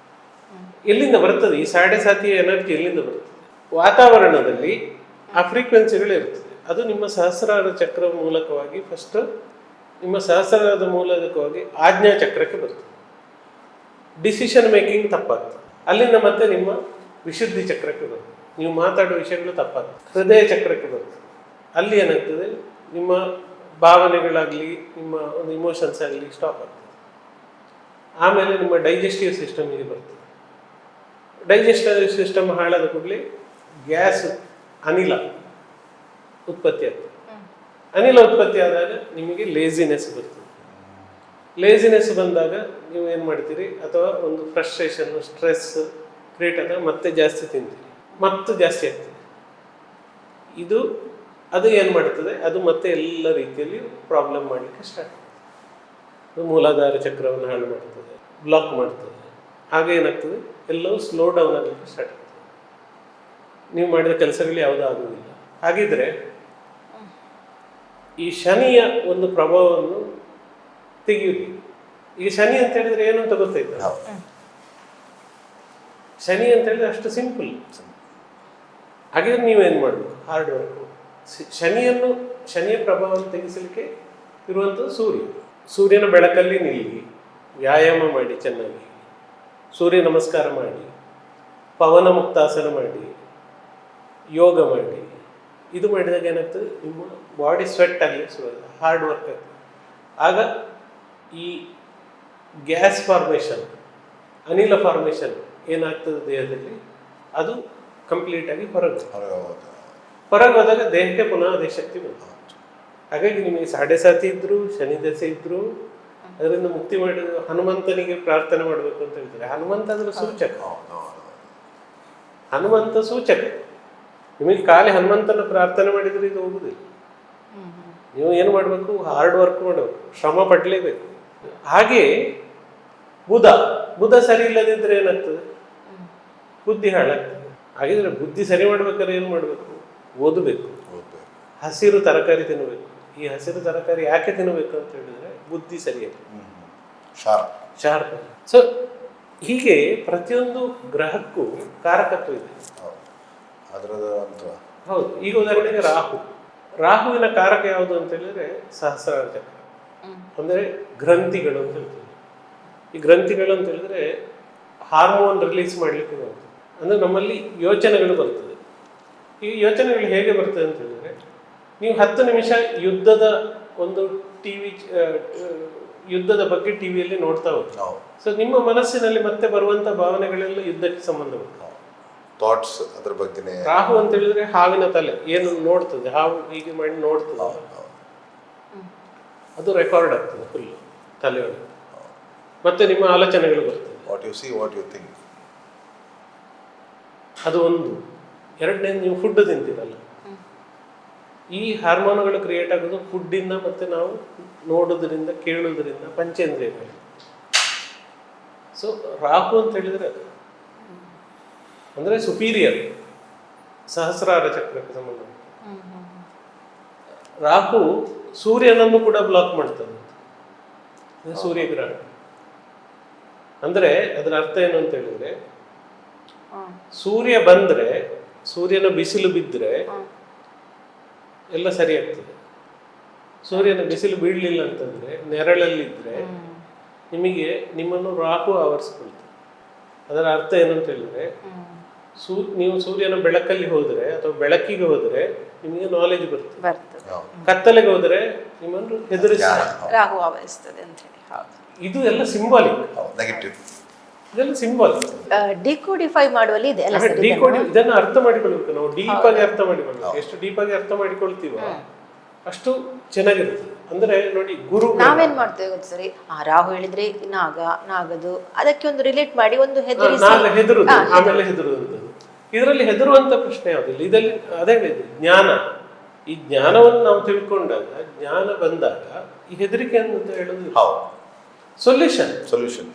ಎಲ್ಲಿಂದ ಬರ್ತದೆ? ಈ ಸಾಡೆ ಸಾತಿಯ ಎನರ್ಜಿ ಎಲ್ಲಿಂದ ಬರ್ತದೆ? ವಾತಾವರಣದಲ್ಲಿ ಆ ಫ್ರೀಕ್ವೆನ್ಸಿಗಳು ಇರ್ತದೆ. ಅದು ನಿಮ್ಮ ಸಹಸ್ರಾರ ಚಕ್ರ ಮೂಲಕವಾಗಿ ಫಸ್ಟ್ ನಿಮ್ಮ ಸಹಸ್ರಾರದ ಮೂಲಕವಾಗಿ ಆಜ್ಞಾ ಚಕ್ರಕ್ಕೆ ಬರ್ತದೆ. ಡಿಸಿಷನ್ ಮೇಕಿಂಗ್ ತಪ್ಪಾಗ್ತದೆ. ಅಲ್ಲಿಂದ ಮತ್ತೆ ನಿಮ್ಮ ವಿಶುದ್ಧಿ ಚಕ್ರಕ್ಕೆ ಬರ್ತದೆ. ನೀವು ಮಾತಾಡುವ ವಿಷಯಗಳು ತಪ್ಪಾಗ್ತದೆ. ಹೃದಯ ಚಕ್ರಕ್ಕೆ ಬರ್ತದೆ. ಅಲ್ಲಿ ಏನಾಗ್ತದೆ? ನಿಮ್ಮ ಭಾವನೆಗಳಾಗಲಿ ನಿಮ್ಮ ಒಂದು ಇಮೋಷನ್ಸ್ ಆಗಲಿ ಸ್ಟಾಪ್ ಆಗ್ತದೆ. ಆಮೇಲೆ ನಿಮ್ಮ ಡೈಜೆಸ್ಟಿವ್ ಸಿಸ್ಟಮ್ಗೆ ಬರ್ತದೆ. ಡೈಜೆಸ್ಟಿವ್ ಸಿಸ್ಟಮ್ ಹಾಳಾದ ಕೂಡಲೇ ಗ್ಯಾಸ್, ಅನಿಲ ಉತ್ಪತ್ತಿ ಆಗ್ತದೆ. ಅನಿಲ ಉತ್ಪತ್ತಿ ಆದಾಗ ನಿಮಗೆ ಲೇಜಿನೆಸ್ ಬರ್ತದೆ. ಲೇಜಿನೆಸ್ ಬಂದಾಗ ನೀವು ಏನು ಮಾಡ್ತೀರಿ? ಅಥವಾ ಒಂದು ಫ್ರಸ್ಟ್ರೇಷನ್, ಸ್ಟ್ರೆಸ್ ಕ್ರಿಯೇಟ್ ಆದಾಗ ಮತ್ತೆ ಜಾಸ್ತಿ ತಿಂತೀರಿ, ಮತ್ತು ಜಾಸ್ತಿ ಆಗ್ತದೆ. ಅದು ಏನು ಮಾಡ್ತದೆ? ಅದು ಮತ್ತೆ ಎಲ್ಲ ರೀತಿಯಲ್ಲಿ ಪ್ರಾಬ್ಲಮ್ ಮಾಡಲಿಕ್ಕೆ ಸ್ಟಾರ್ಟ್ ಆಗ್ತದೆ. ಮೂಲಾಧಾರ ಚಕ್ರವನ್ನು ಹಾಳು ಮಾಡ್ತದೆ, ಬ್ಲಾಕ್ ಮಾಡ್ತದೆ. ಆಗ ಏನಾಗ್ತದೆ? ಎಲ್ಲವೂ ಸ್ಲೋ ಡೌನ್ ಆಗಲಿಕ್ಕೆ ಸ್ಟಾರ್ಟ್ ಆಗ್ತದೆ. ನೀವು ಮಾಡಿದ ಕೆಲಸಗಳು ಯಾವುದೂ ಆಗುವುದಿಲ್ಲ. ಹಾಗಿದ್ರೆ ಈ ಶನಿಯ ಒಂದು ಪ್ರಭಾವವನ್ನು ತೆಗೆಯುವುದು. ಈಗ ಶನಿ ಅಂತ ಹೇಳಿದ್ರೆ ಏನು ಅಂತ ಗೊತ್ತಾಯ್ತು? ಶನಿ ಅಂತ ಹೇಳಿದ್ರೆ ಅಷ್ಟು ಸಿಂಪಲ್. ಹಾಗಿದ್ರೆ ನೀವೇನು ಮಾಡಬೇಕು? Hard work. ಶನಿಯ ಪ್ರಭಾವವನ್ನು ತೆಗೆಸಲಿಕ್ಕೆ ಇರುವಂಥದ್ದು ಸೂರ್ಯ. ಸೂರ್ಯನ ಬೆಳಕಲ್ಲಿ ನಿಲ್ಲಿ, ವ್ಯಾಯಾಮ ಮಾಡಿ, ಚೆನ್ನಾಗಿ ಸೂರ್ಯ ನಮಸ್ಕಾರ ಮಾಡಿ, ಪವನ ಮುಕ್ತಾಸನ ಮಾಡಿ, ಯೋಗ ಮಾಡಿ. ಇದು ಮಾಡಿದಾಗ ಏನಾಗ್ತದೆ? ನಿಮ್ಮ ಬಾಡಿ ಸ್ವೆಟ್ ಆಗಲಿಕ್ಕೆ ಶುರು, ಹಾರ್ಡ್ ವರ್ಕ್ ಆಗ್ತದೆ. ಆಗ ಈ ಗ್ಯಾಸ್ ಫಾರ್ಮೇಷನ್, ಅನಿಲ ಫಾರ್ಮೇಷನ್ ಏನಾಗ್ತದೆ ದೇಹದಲ್ಲಿ, ಅದು ಕಂಪ್ಲೀಟಾಗಿ ಹೊರಗೆ ಹೋದಾಗ ದೇಹಕ್ಕೆ ಪುನಃ ಅದೇ ಶಕ್ತಿ ಬಂತು. ಹಾಗಾಗಿ ನಿಮಗೆ ಸಾಡೆ ಸಾತಿ ಇದ್ರು, ಶನಿ ದಶೆ ಇದ್ರು, ಅದರಿಂದ ಮುಕ್ತಿ ಮಾಡಿ ಹನುಮಂತನಿಗೆ ಪ್ರಾರ್ಥನೆ ಮಾಡಬೇಕು ಅಂತ ಹೇಳ್ತಾರೆ. ಹನುಮಂತ ಅದರ ಸೂಚಕ. ಹನುಮಂತ ಸೂಚಕ. ನಿಮಗೆ ಖಾಲಿ ಹನುಮಂತನ ಪ್ರಾರ್ಥನೆ ಮಾಡಿದ್ರೆ ಇದು ಹೋಗುದಿಲ್ಲ. ನೀವು ಏನು ಮಾಡಬೇಕು? ಹಾರ್ಡ್ ವರ್ಕ್ ಮಾಡಬೇಕು, ಶ್ರಮ ಪಡಲೇಬೇಕು. ಹಾಗೆ ಬುಧ ಸರಿ ಇಲ್ಲದಿದ್ರೆ ಏನಾಗ್ತದೆ? ಬುದ್ಧಿ ಹಾಳಾಗ್ತದೆ. ಹಾಗಿದ್ರೆ ಬುದ್ಧಿ ಸರಿ ಮಾಡ್ಬೇಕಾದ್ರೆ ಏನು ಮಾಡಬೇಕು? ಓದಬೇಕು, ಹಸಿರು ತರಕಾರಿ ತಿನ್ನಬೇಕು. ಈ ಹಸಿರು ತರಕಾರಿ ಯಾಕೆ ತಿನ್ನಬೇಕು ಅಂತ ಹೇಳಿದ್ರೆ ಬುದ್ಧಿ ಸರಿಯಾಗಿ ಶಾರ್ಪ್. ಸೊ ಹೀಗೆ ಪ್ರತಿಯೊಂದು ಗ್ರಹಕ್ಕೂ ಕಾರಕತ್ವ ಇದೆ. ಹೌದು. ಈಗ ಉದಾಹರಣೆಗೆ ರಾಹುವಿನ ಕಾರಕ ಯಾವುದು ಅಂತ ಹೇಳಿದ್ರೆ ಸಹಸ್ರಾರ ಚಕ್ರ, ಅಂದರೆ ಗ್ರಂಥಿಗಳು ಅಂತ ಹೇಳ್ತೀವಿ. ಈ ಗ್ರಂಥಿಗಳು ಅಂತ ಹೇಳಿದ್ರೆ ಹಾರ್ಮೋನ್ ರಿಲೀಸ್ ಮಾಡಲಿಕ್ಕೆ ಬರ್ತದೆ. ಅಂದರೆ ನಮ್ಮಲ್ಲಿ ಯೋಚನೆಗಳು ಬರ್ತದೆ. ಈ ಯೋಚನೆಗಳು ಹೇಗೆ ಬರ್ತದೆ ಅಂತ ಹೇಳಿದ್ರೆ, ನೀವು 10 ನಿಮಿಷ ಯುದ್ಧದ ಒಂದು ಯುದ್ಧದ ಬಗ್ಗೆ ಟಿವಿಯಲ್ಲಿ ನೋಡ್ತಾ ಹೋಗ್ತೀವಿ. ಸೊ ನಿಮ್ಮ ಮನಸ್ಸಿನಲ್ಲಿ ಮತ್ತೆ ಬರುವಂತ ಭಾವನೆಗಳೆಲ್ಲ ಯುದ್ಧಕ್ಕೆ ಸಂಬಂಧಪಟ್ಟ ಥಾಟ್ಸ್. ಅದ್ರ ಬಗ್ಗೆ ರಾಹು ಅಂತ ಹೇಳಿದ್ರೆ ಹಾವಿನ ತಲೆ ಏನು ನೋಡ್ತದೆ, ಹಾವು ಹೀಗೆ ಮಾಡಿ ನೋಡ್ತದೆ, ಅದು ರೆಕಾರ್ಡ್ ಆಗ್ತದೆ ಫುಲ್ ತಲೆಯೊಳಗೆ. ಮತ್ತೆ ನಿಮ್ಮ ಆಲೋಚನೆಗಳು ಬರ್ತದೆ. What you see, what you think. ಅದು ಒಂದು. ಎರಡನೇ, ನೀವು ಫುಡ್ ತಿಂತೀರಲ್ಲ, ಈ ಹಾರ್ಮೋನುಗಳು ಕ್ರಿಯೇಟ್ ಆಗೋದು ಫುಡ್ಡಿಂದ, ಮತ್ತೆ ನಾವು ನೋಡೋದ್ರಿಂದ, ಕೇಳೋದ್ರಿಂದ, ಪಂಚೇಂದ್ರಿಯಗಳು. ಸೊ ರಾಹು ಅಂತ ಹೇಳಿದ್ರೆ ಅದು ಅಂದರೆ ಸುಪೀರಿಯರ್, ಸಹಸ್ರಾರ ಚಕ್ರಕ್ಕೆ ಸಂಬಂಧ. ರಾಹು ಸೂರ್ಯನನ್ನು ಕೂಡ ಬ್ಲಾಕ್ ಮಾಡ್ತದೆ, ಸೂರ್ಯಗ್ರಹಣ. ಅಂದರೆ ಅದರ ಅರ್ಥ ಏನು ಅಂತ ಹೇಳಿದ್ರೆ, ಸೂರ್ಯ ಬಂದ್ರೆ, ಸೂರ್ಯನ ಬಿಸಿಲು ಬಿದ್ದರೆ ಎಲ್ಲ ಸರಿ ಆಗ್ತದೆ. ಸೂರ್ಯನ ಬಿಸಿಲು ಬೀಳಲಿಲ್ಲ ಅಂತಂದ್ರೆ, ನೆರಳಲ್ಲಿದ್ದರೆ ನಿಮಗೆ ನಿಮ್ಮನ್ನು ರಾಹು ಆವರಿಸ್ಕೊಳ್ತದೆ. ಅದರ ಅರ್ಥ ಏನು ಅಂತ ಹೇಳಿದ್ರೆ, ನೀವು ಸೂರ್ಯನ ಬೆಳಕಲ್ಲಿ ಹೋದರೆ ಅಥವಾ ಬೆಳಕಿಗೆ ಹೋದರೆ ನಿಮಗೆ ನಾಲೆಜ್ ಬರ್ತದೆ, ಕತ್ತಲೆಗೆ ಹೋದರೆ ನಿಮ್ಮನ್ನು ಹೆದರಿಸಿ ರಾಹು ಆವರಿಸ್ತದೆ ಅಂತ ಹೇಳಿ. ಇದು ಎಲ್ಲ ಸಿಂಬಾಲಿಕ್, ನೆಗೆಟಿವ್, ಇದೆಲ್ಲ ಸಿಂಬಾಲಿಕ್. ಡಿಕೋಡಿಫೈ ಮಾಡುವಲ್ಲಿ ಇದೆ ಅಲ್ಲ ಸರ್? ಇದನ್ನು ಅರ್ಥ ಮಾಡಿಕೊಳ್ಬೇಕು ನಾವು, ಡೀಪ್ ಆಗಿ ಅರ್ಥ ಮಾಡಿಕೊಳ್ಬೇಕು. ಎಷ್ಟು ಡೀಪ್ ಆಗಿ ಅರ್ಥ ಮಾಡಿಕೊಳ್ತೀವೋ ಅಷ್ಟು ಚೆನ್ನಾಗಿರುತ್ತೆ. ಅಂದ್ರೆ ನೋಡಿ, ಗುರು ನಾವೇನ್ ಮಾಡ್ತೇವೆ ಗೊತ್ತು ಸರಿ, ರಾಹು ಹೇಳಿದ್ರೆ ನಾಗದು, ಅದಕ್ಕೆ ಒಂದು ರಿಲೇಟ್ ಮಾಡಿ ಒಂದು ಹೆದರುದು, ಆಮೇಲೆ ಹೆದರುವಂಥದ್ದು. ಇದರಲ್ಲಿ ಹೆದರುವಂತ ಪ್ರಶ್ನೆ ಯಾವುದಿಲ್ಲ. ಇದರಲ್ಲಿ ಅದೇ ಹೇಳಿದೆ, ಜ್ಞಾನ. ಈ ಜ್ಞಾನವನ್ನು ನಾವು ತಿಳ್ಕೊಂಡಾಗ, ಜ್ಞಾನ ಬಂದಾಗ ಈ ಹೆದರಿಕೆ ಅಂತ ಹೇಳೋದು ಸೊಲ್ಯೂಷನ್,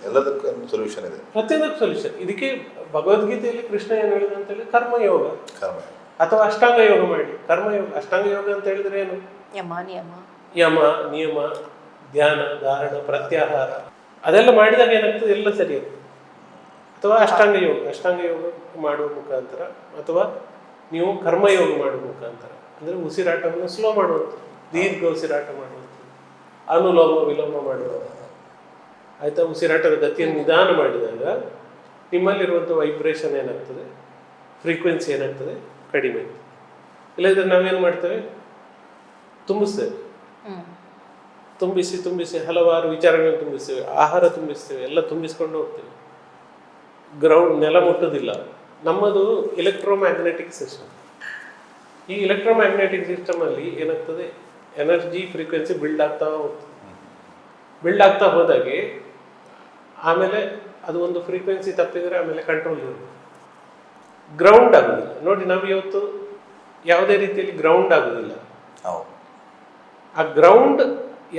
ಎಲ್ಲದಕ್ಕೂ ಸೊಲ್ಯೂಷನ್ ಇದೆ, ಪ್ರತಿಯೊಂದಕ್ಕೂ ಸೊಲ್ಯೂಷನ್. ಇದಕ್ಕೆ ಭಗವದ್ಗೀತೆಯಲ್ಲಿ ಕೃಷ್ಣ ಏನು ಹೇಳಿದ ಅಂತ ಹೇಳಿ, ಕರ್ಮಯೋಗ ಅಥವಾ ಅಷ್ಟಾಂಗ ಯೋಗ ಮಾಡಿ. ಕರ್ಮಯೋಗ, ಅಷ್ಟಾಂಗ ಯೋಗ ಅಂತ ಹೇಳಿದ್ರೆ ಏನು? ಯಮ ನಿಯಮ, ಧ್ಯಾನ, ಧಾರಣ, ಪ್ರತ್ಯಾಹಾರ, ಅದೆಲ್ಲ ಮಾಡಿದಾಗ ಏನಾಗ್ತದೆ, ಎಲ್ಲ ಸರಿ ಆಗ್ತದೆ. ಅಥವಾ ಅಷ್ಟಾಂಗ ಯೋಗ ಮಾಡುವ ಮುಖಾಂತರ, ಅಥವಾ ನೀವು ಕರ್ಮಯೋಗ ಮಾಡುವ ಮುಖಾಂತರ, ಅಂದರೆ ಉಸಿರಾಟವನ್ನು ಸ್ಲೋ ಮಾಡುವಂಥದ್ದು, ದೀರ್ಘ ಉಸಿರಾಟ ಮಾಡುವಂಥದ್ದು, ಅನುಲೋಮ ವಿಲೋಮ ಮಾಡುವಂಥದ್ದು. ಆಯ್ತಾ? ಉಸಿರಾಟದ ಗತಿಯನ್ನು ನಿಧಾನ ಮಾಡಿದಾಗ ನಿಮ್ಮಲ್ಲಿರುವಂಥ ವೈಬ್ರೇಷನ್ ಏನಾಗ್ತದೆ, ಫ್ರೀಕ್ವೆನ್ಸಿ ಏನಾಗ್ತದೆ, ಕಡಿಮೆ. ಇಲ್ಲದಿದ್ದರೆ ನಾವೇನು ಮಾಡ್ತೇವೆ, ತುಂಬಿಸ್ತೇವೆ, ತುಂಬಿಸಿ ಹಲವಾರು ವಿಚಾರಗಳನ್ನು ತುಂಬಿಸ್ತೇವೆ, ಆಹಾರ ತುಂಬಿಸ್ತೇವೆ, ಎಲ್ಲ ತುಂಬಿಸ್ಕೊಂಡು ಹೋಗ್ತೇವೆ. ಗ್ರೌಂಡ್, ನೆಲ ಮುಟ್ಟೋದಿಲ್ಲ. ನಮ್ಮದು ಎಲೆಕ್ಟ್ರೋಮ್ಯಾಗ್ನೆಟಿಕ್ ಸಿಸ್ಟಮ್. ಈ ಎಲೆಕ್ಟ್ರೋಮ್ಯಾಗ್ನೆಟಿಕ್ ಸಿಸ್ಟಮಲ್ಲಿ ಏನಾಗ್ತದೆ, ಎನರ್ಜಿ ಫ್ರೀಕ್ವೆನ್ಸಿ ಬಿಲ್ಡ್ ಆಗ್ತಾ ಹೋಗ್ತದೆ. ಬಿಲ್ಡ್ ಆಗ್ತಾ ಹೋದಾಗೆ ಆಮೇಲೆ ಅದು ಒಂದು ಫ್ರೀಕ್ವೆನ್ಸಿ ತಪ್ಪಿದರೆ ಆಮೇಲೆ ಕಂಟ್ರೋಲ್ ಇರುತ್ತೆ, ಗ್ರೌಂಡ್ ಆಗೋದಿಲ್ಲ. ನೋಡಿ, ನಾವು ಇವತ್ತು ಯಾವುದೇ ರೀತಿಯಲ್ಲಿ ಗ್ರೌಂಡ್ ಆಗೋದಿಲ್ಲ. ಆ ಗ್ರೌಂಡ್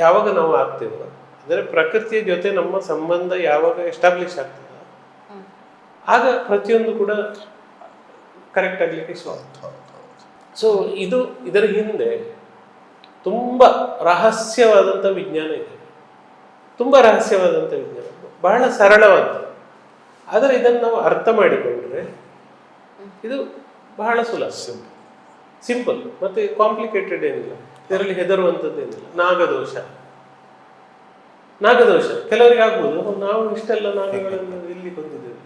ಯಾವಾಗ ನಾವು ಆಗ್ತೇವೋ, ಅಂದರೆ ಪ್ರಕೃತಿಯ ಜೊತೆ ನಮ್ಮ ಸಂಬಂಧ ಯಾವಾಗ ಎಸ್ಟಾಬ್ಲಿಷ್ ಆಗ್ತದೆ, ಆಗ ಪ್ರತಿಯೊಂದು ಕೂಡ ಕರೆಕ್ಟ್ ಆಗಲಿಕ್ಕೆ ಶುರು. ಸೊ ಇದರ ಹಿಂದೆ ತುಂಬ ರಹಸ್ಯವಾದಂಥ ವಿಜ್ಞಾನ ಇದೆ, ತುಂಬ ರಹಸ್ಯವಾದಂಥ ವಿಜ್ಞಾನ, ಬಹಳ ಸರಳವಾದ. ಆದರೆ ಇದನ್ನು ನಾವು ಅರ್ಥ ಮಾಡಿಕೊಂಡ್ರೆ ಇದು ಬಹಳ ಸುಲಭ, ಸಿಂಪಲ್, ಮತ್ತೆ ಕಾಂಪ್ಲಿಕೇಟೆಡ್ ಏನಿಲ್ಲ. ಇದರಲ್ಲಿ ಹೆದರುವಂಥದ್ದು ಏನಿಲ್ಲ. ನಾಗದೋಷ ಕೆಲವರಿಗೆ ಆಗ್ಬೋದು, ನಾವು ಇಷ್ಟೆಲ್ಲ ನಾಗಗಳನ್ನು ಇಲ್ಲಿ ಕೊಂದಿದ್ದೇವೆ.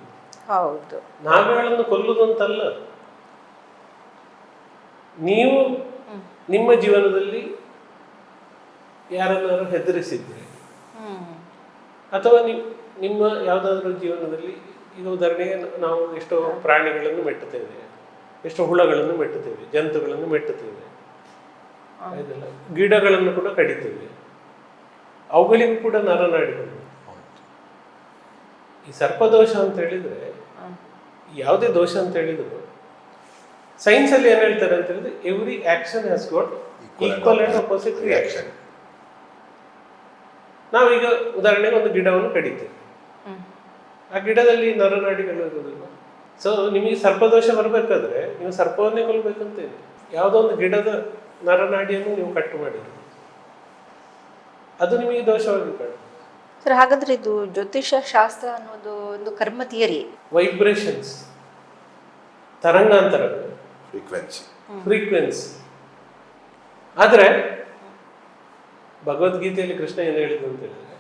ಹೌದು, ನಾಗಗಳನ್ನು ಕೊಲ್ಲುವುದು ಅಂತಲ್ಲ. ನೀವು ನಿಮ್ಮ ಜೀವನದಲ್ಲಿ ಯಾರನ್ನಾರು ಹೆದರಿಸಿದ್ರೆ, ಅಥವಾ ನಿಮ್ಮ ಯಾವುದಾದ್ರೂ ಜೀವನದಲ್ಲಿ, ಈಗ ಉದಾಹರಣೆಗೆ ನಾವು ಎಷ್ಟೋ ಪ್ರಾಣಿಗಳನ್ನು ಮೆಟ್ಟುತ್ತೇವೆ, ಎಷ್ಟೋ ಹುಳಗಳನ್ನು ಮೆಟ್ಟುತ್ತೇವೆ, ಜಂತುಗಳನ್ನು ಮೆಟ್ಟುತ್ತೇವೆ, ಗಿಡಗಳನ್ನು ಕೂಡ ಕಡಿತೇವೆ, ಅವುಗಳಿಗೂ ಕೂಡ ನರನಾಡಿಗಳು. ಈ ಸರ್ಪದೋಷ ಅಂತ ಹೇಳಿದ್ರೆ, ಯಾವುದೇ ದೋಷ ಅಂತ ಹೇಳಿದ್ರು ಸೈನ್ಸ್ ಅಲ್ಲಿ ಏನ್ ಹೇಳ್ತಾರೆ ಅಂತ ಹೇಳಿದ್ರೆ, every action has got equal and opposite reaction. ನಾವೀಗ ಉದಾಹರಣೆಗೆ ಒಂದು ಗಿಡವನ್ನು ಕಡಿತೇವೆ, ಆ ಗಿಡದಲ್ಲಿ ನರನಾಡಿಗಳು ಇರೋದಿಲ್ಲ. ಸೊ ನಿಮಗೆ ಸರ್ಪದೋಷ ಬರಬೇಕಾದ್ರೆ ನೀವು ಸರ್ಪವನ್ನೇ ಕೊಲ್ಲಬೇಕಂತ ಇದೆ. ಯಾವುದೋ ಒಂದು ಗಿಡದ ನರನಾಡಿಯನ್ನು ನೀವು ಕಟ್ಟು ಮಾಡಿರೋದು, ಅದು ನಿಮಗೆ ದೋಷವಾಗಿ ಕಾಣುತ್ತೆ. ಸರ್, ಹಾಗಾದ್ರೆ ಇದು ಜ್ಯೋತಿಷ ಶಾಸ್ತ್ರ ಅನ್ನೋದು ಒಂದು ಕರ್ಮ ಥಿಯರಿ. Vibrations, ತರಂಗಾಂತರಗಳು, frequency. ಆದರೆ ಭಗವದ್ಗೀತೆಯಲ್ಲಿ ಕೃಷ್ಣ ಏನು ಹೇಳಿದ್ರು ಅಂತ ಹೇಳಿದ್ರೆ,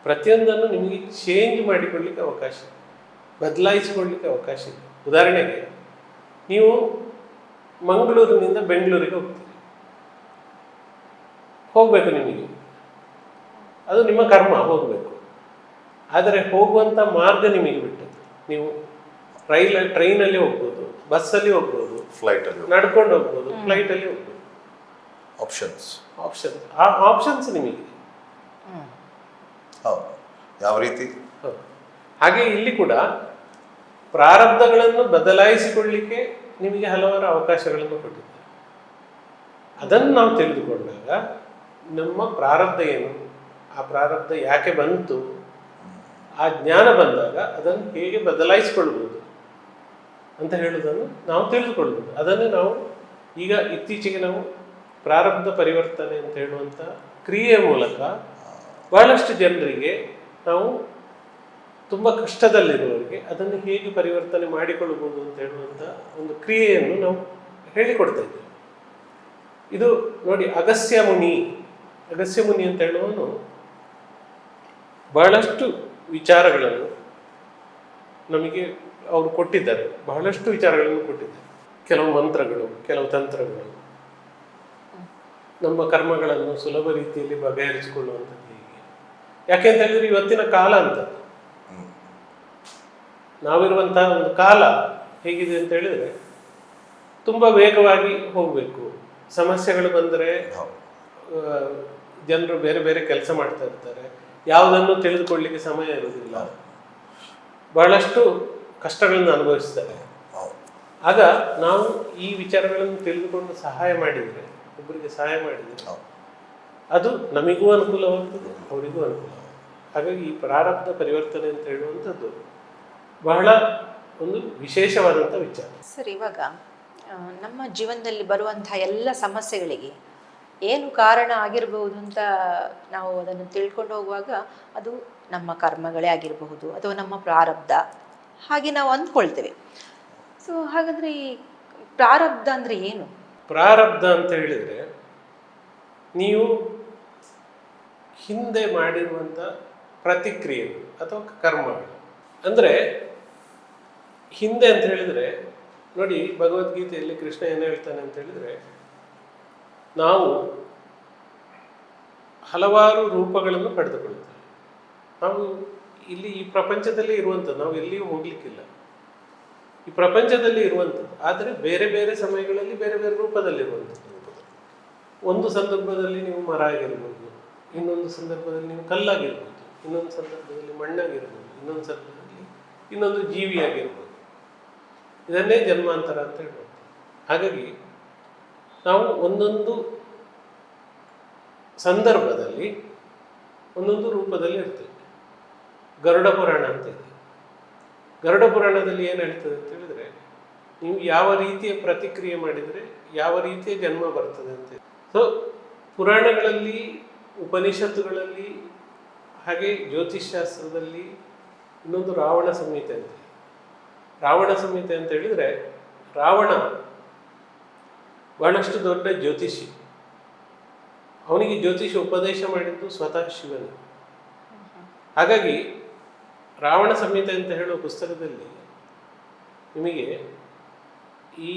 ಪ್ರತಿಯೊಂದನ್ನು ನಿಮಗೆ ಚೇಂಜ್ ಮಾಡಿಕೊಳ್ಳಿಕ್ಕೆ ಅವಕಾಶ, ಬದಲಾಯಿಸಿಕೊಳ್ಳಿಕ್ಕೆ ಅವಕಾಶ ಇದೆ. ಉದಾಹರಣೆಗೆ, ನೀವು ಮಂಗಳೂರಿನಿಂದ ಬೆಂಗಳೂರಿಗೆ ಹೋಗಬೇಕು, ನಿಮಗೆ ಅದು ನಿಮ್ಮ ಕರ್ಮ, ಹೋಗಬೇಕು. ಆದರೆ ಹೋಗುವಂಥ ಮಾರ್ಗ ನಿಮಗೆ ಬಿಟ್ಟದ್ದು. ನೀವು ಟ್ರೈನಲ್ಲಿ ಹೋಗ್ಬೋದು, ಬಸ್ಸಲ್ಲಿ ಹೋಗ್ಬೋದು, ಫ್ಲೈಟಲ್ಲಿ ನಡ್ಕೊಂಡು ಹೋಗ್ಬೋದು, ಫ್ಲೈಟಲ್ಲಿ ಹೋಗ್ಬೋದು. ಆಪ್ಷನ್ಸ್ ಆ ಆಪ್ಷನ್ಸ್ ನಿಮಗೆ ಯಾವ ರೀತಿ. ಹಾಗೆ ಇಲ್ಲಿ ಕೂಡ ಪ್ರಾರಬ್ಧಗಳನ್ನು ಬದಲಾಯಿಸಿಕೊಳ್ಳಿಕ್ಕೆ ನಿಮಗೆ ಹಲವಾರು ಅವಕಾಶಗಳನ್ನು ಕೊಟ್ಟಿದ್ದಾರೆ. ಅದನ್ನು ನಾವು ತಿಳಿದುಕೊಂಡಾಗ ನಮ್ಮ ಪ್ರಾರಬ್ಧ ಏನು, ಆ ಪ್ರಾರಬ್ಧ ಯಾಕೆ ಬಂತು, ಆ ಜ್ಞಾನ ಬಂದಾಗ ಅದನ್ನು ಹೇಗೆ ಬದಲಾಯಿಸಿಕೊಳ್ಬೋದು ಅಂತ ಹೇಳುವುದನ್ನು ನಾವು ತಿಳಿದುಕೊಳ್ಬೋದು. ಅದನ್ನೇ ನಾವು ಈಗ ಇತ್ತೀಚೆಗೆ ನಾವು ಪ್ರಾರಬ್ಧ ಪರಿವರ್ತನೆ ಅಂತ ಹೇಳುವಂಥ ಕ್ರಿಯೆಯ ಮೂಲಕ ಬಹಳಷ್ಟು ಜನರಿಗೆ ನಾವು ತುಂಬ ಕಷ್ಟದಲ್ಲಿರುವವರಿಗೆ ಅದನ್ನು ಹೇಗೆ ಪರಿವರ್ತನೆ ಮಾಡಿಕೊಳ್ಳಬಹುದು ಅಂತ ಹೇಳುವಂಥ ಒಂದು ಕ್ರಿಯೆಯನ್ನು ನಾವು ಹೇಳಿಕೊಡ್ತಾ ಇದ್ದೇವೆ. ಇದು ನೋಡಿ, ಅಗಸ್ತ್ಯ ಮುನಿ ಅಂತ ಹೇಳುವನು ಬಹಳಷ್ಟು ವಿಚಾರಗಳನ್ನು ನಮಗೆ ಅವರು ಕೊಟ್ಟಿದ್ದಾರೆ. ಬಹಳಷ್ಟು ವಿಚಾರಗಳನ್ನು ಕೊಟ್ಟಿದ್ದಾರೆ. ಕೆಲವು ಮಂತ್ರಗಳು, ಕೆಲವು ತಂತ್ರಗಳು, ನಮ್ಮ ಕರ್ಮಗಳನ್ನು ಸುಲಭ ರೀತಿಯಲ್ಲಿ ಬಗೆಹರಿಸಿಕೊಳ್ಳುವಂಥದ್ದು ಹೇಗೆ. ಯಾಕೆಂತ ಹೇಳಿದ್ರೆ ಇವತ್ತಿನ ಕಾಲ ಅಂತದ್ದು, ನಾವಿರುವಂತಹ ಒಂದು ಕಾಲ ಹೇಗಿದೆ ಅಂತ ಹೇಳಿದ್ರೆ ತುಂಬ ವೇಗವಾಗಿ ಹೋಗಬೇಕು. ಸಮಸ್ಯೆಗಳು ಬಂದರೆ ಜನರು ಬೇರೆ ಬೇರೆ ಕೆಲಸ ಮಾಡ್ತಾ ಇರ್ತಾರೆ, ಯಾವುದನ್ನು ತಿಳಿದುಕೊಳ್ಳಿಕ್ಕೆ ಸಮಯ ಇರುವುದಿಲ್ಲ, ಬಹಳಷ್ಟು ಕಷ್ಟಗಳನ್ನು ಅನುಭವಿಸ್ತಾರೆ. ಆಗ ನಾವು ಈ ವಿಚಾರಗಳನ್ನು ತಿಳಿದುಕೊಂಡು ಸಹಾಯ ಮಾಡಿದರೆ, ಒಬ್ಬರಿಗೆ ಸಹಾಯ ಮಾಡಿದರೆ ಅದು ನಮಗೂ ಅನುಕೂಲವಾಗ್ತದೆ, ಅವರಿಗೂ ಅನುಕೂಲ. ಹಾಗಾಗಿ ಈ ಪ್ರಾರಬ್ಧ ಪರಿವರ್ತನೆ ಅಂತ ಹೇಳುವಂಥದ್ದು ಬಹಳ ಒಂದು ವಿಶೇಷವಾದಂಥ ವಿಚಾರ. ಸರ್, ಇವಾಗ ನಮ್ಮ ಜೀವನದಲ್ಲಿ ಬರುವಂತಹ ಎಲ್ಲ ಸಮಸ್ಯೆಗಳಿಗೆ ಏನು ಕಾರಣ ಆಗಿರಬಹುದು ಅಂತ ನಾವು ಅದನ್ನು ತಿಳ್ಕೊಂಡು ಹೋಗುವಾಗ ಅದು ನಮ್ಮ ಕರ್ಮಗಳೇ ಆಗಿರಬಹುದು ಅಥವಾ ನಮ್ಮ ಪ್ರಾರಬ್ಧ, ಹಾಗೆ ನಾವು ಅಂದ್ಕೊಳ್ತೇವೆ. ಸೊ ಹಾಗಾದರೆ ಈ ಪ್ರಾರಬ್ಧ ಅಂದರೆ ಏನು? ಪ್ರಾರಬ್ಧ ಅಂತ ಹೇಳಿದರೆ ನೀವು ಹಿಂದೆ ಮಾಡಿರುವಂಥ ಪ್ರತಿಕ್ರಿಯೆಗಳು ಅಥವಾ ಕರ್ಮಗಳು. ಅಂದರೆ ಹಿಂದೆ ಅಂತ ಹೇಳಿದರೆ ನೋಡಿ, ಭಗವದ್ಗೀತೆಯಲ್ಲಿ ಕೃಷ್ಣ ಏನು ಹೇಳ್ತಾನೆ ಅಂತ ಹೇಳಿದರೆ, ನಾವು ಹಲವಾರು ರೂಪಗಳನ್ನು ಪಡೆದುಕೊಳ್ಳುತ್ತೇವೆ. ನಾವು ಇಲ್ಲಿ ಈ ಪ್ರಪಂಚದಲ್ಲಿ ಇರುವಂಥದ್ದು, ನಾವು ಎಲ್ಲಿಯೂ ಹೋಗ್ಲಿಕ್ಕಿಲ್ಲ, ಈ ಪ್ರಪಂಚದಲ್ಲಿ ಇರುವಂಥದ್ದು. ಆದರೆ ಬೇರೆ ಬೇರೆ ಸಮಯಗಳಲ್ಲಿ ಬೇರೆ ಬೇರೆ ರೂಪದಲ್ಲಿರುವಂಥದ್ದು. ಒಂದು ಸಂದರ್ಭದಲ್ಲಿ ನೀವು ಮರ ಆಗಿರ್ಬೋದು, ಇನ್ನೊಂದು ಸಂದರ್ಭದಲ್ಲಿ ನೀವು ಕಲ್ಲಾಗಿರ್ಬೋದು, ಇನ್ನೊಂದು ಸಂದರ್ಭದಲ್ಲಿ ಮಣ್ಣಾಗಿರ್ಬೋದು, ಇನ್ನೊಂದು ಸಂದರ್ಭದಲ್ಲಿ ಇನ್ನೊಂದು ಜೀವಿಯಾಗಿರ್ಬೋದು. ಇದನ್ನೇ ಜನ್ಮಾಂತರ ಅಂತ ಹೇಳ್ಬೋದು. ಹಾಗಾಗಿ ನಾವು ಒಂದೊಂದು ಸಂದರ್ಭದಲ್ಲಿ ಒಂದೊಂದು ರೂಪದಲ್ಲಿ ಇರ್ತೇವೆ. ಗರುಡ ಪುರಾಣ ಅಂತ ಇದೆ. ಗರುಡ ಪುರಾಣದಲ್ಲಿ ಏನು ಹೇಳ್ತದೆ ಅಂತ ಹೇಳಿದ್ರೆ, ನೀವು ಯಾವ ರೀತಿಯ ಪ್ರತಿಕ್ರಿಯೆ ಮಾಡಿದರೆ ಯಾವ ರೀತಿಯ ಜನ್ಮ ಬರ್ತದೆ ಅಂತ. ಸೊ ಪುರಾಣಗಳಲ್ಲಿ, ಉಪನಿಷತ್ತುಗಳಲ್ಲಿ, ಹಾಗೆ ಜ್ಯೋತಿಷ್ಶಾಸ್ತ್ರದಲ್ಲಿ ಇನ್ನೊಂದು ರಾವಣ ಸಂಹಿತೆ ಅಂತ. ರಾವಣ ಸಂಹಿತೆ ಅಂತ ಹೇಳಿದರೆ, ರಾವಣ ಬಹಳಷ್ಟು ದೊಡ್ಡ ಜ್ಯೋತಿಷಿ. ಅವನಿಗೆ ಜ್ಯೋತಿಷ ಉಪದೇಶ ಮಾಡಿದ್ದು ಸ್ವತಃ ಶಿವನು. ಹಾಗಾಗಿ ರಾವಣ ಸಂಹಿತೆ ಅಂತ ಹೇಳುವ ಪುಸ್ತಕದಲ್ಲಿ ನಿಮಗೆ ಈ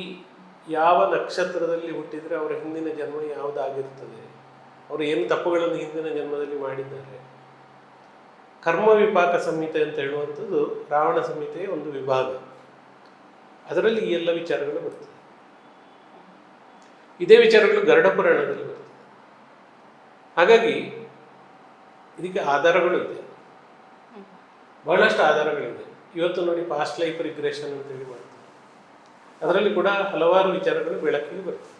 ಯಾವ ನಕ್ಷತ್ರದಲ್ಲಿ ಹುಟ್ಟಿದರೆ ಅವರ ಹಿಂದಿನ ಜನ್ಮ ಯಾವುದಾಗಿರ್ತದೆ, ಅವರು ಏನು ತಪ್ಪುಗಳನ್ನು ಹಿಂದಿನ ಜನ್ಮದಲ್ಲಿ ಮಾಡಿದ್ದಾರೆ, ಕರ್ಮ ವಿಪಾಕ ಸಂಹಿತೆ ಅಂತ ಹೇಳುವಂಥದ್ದು ರಾವಣ ಸಂಹಿತೆಯ ಒಂದು ವಿಭಾಗ. ಅದರಲ್ಲಿ ಈ ಎಲ್ಲ ವಿಚಾರಗಳು ಬರ್ತದೆ. ಇದೇ ವಿಚಾರಗಳು ಗರುಡ ಪುರಾಣದಲ್ಲಿ ಬರ್ತದೆ. ಹಾಗಾಗಿ ಇದಕ್ಕೆ ಆಧಾರಗಳು ಇದೆ, ಬಹಳಷ್ಟು ಆಧಾರಗಳಿದೆ. ಇವತ್ತು ನೋಡಿ, ಪಾಸ್ಟ್ ಲೈಫ್ ರಿಗ್ರೆಷನ್ ಅಂತೇಳಿ ಮಾಡ್ತಾರೆ. ಅದರಲ್ಲಿ ಕೂಡ ಹಲವಾರು ವಿಚಾರಗಳು ಬೆಳಕಿಗೆ ಬರ್ತದೆ.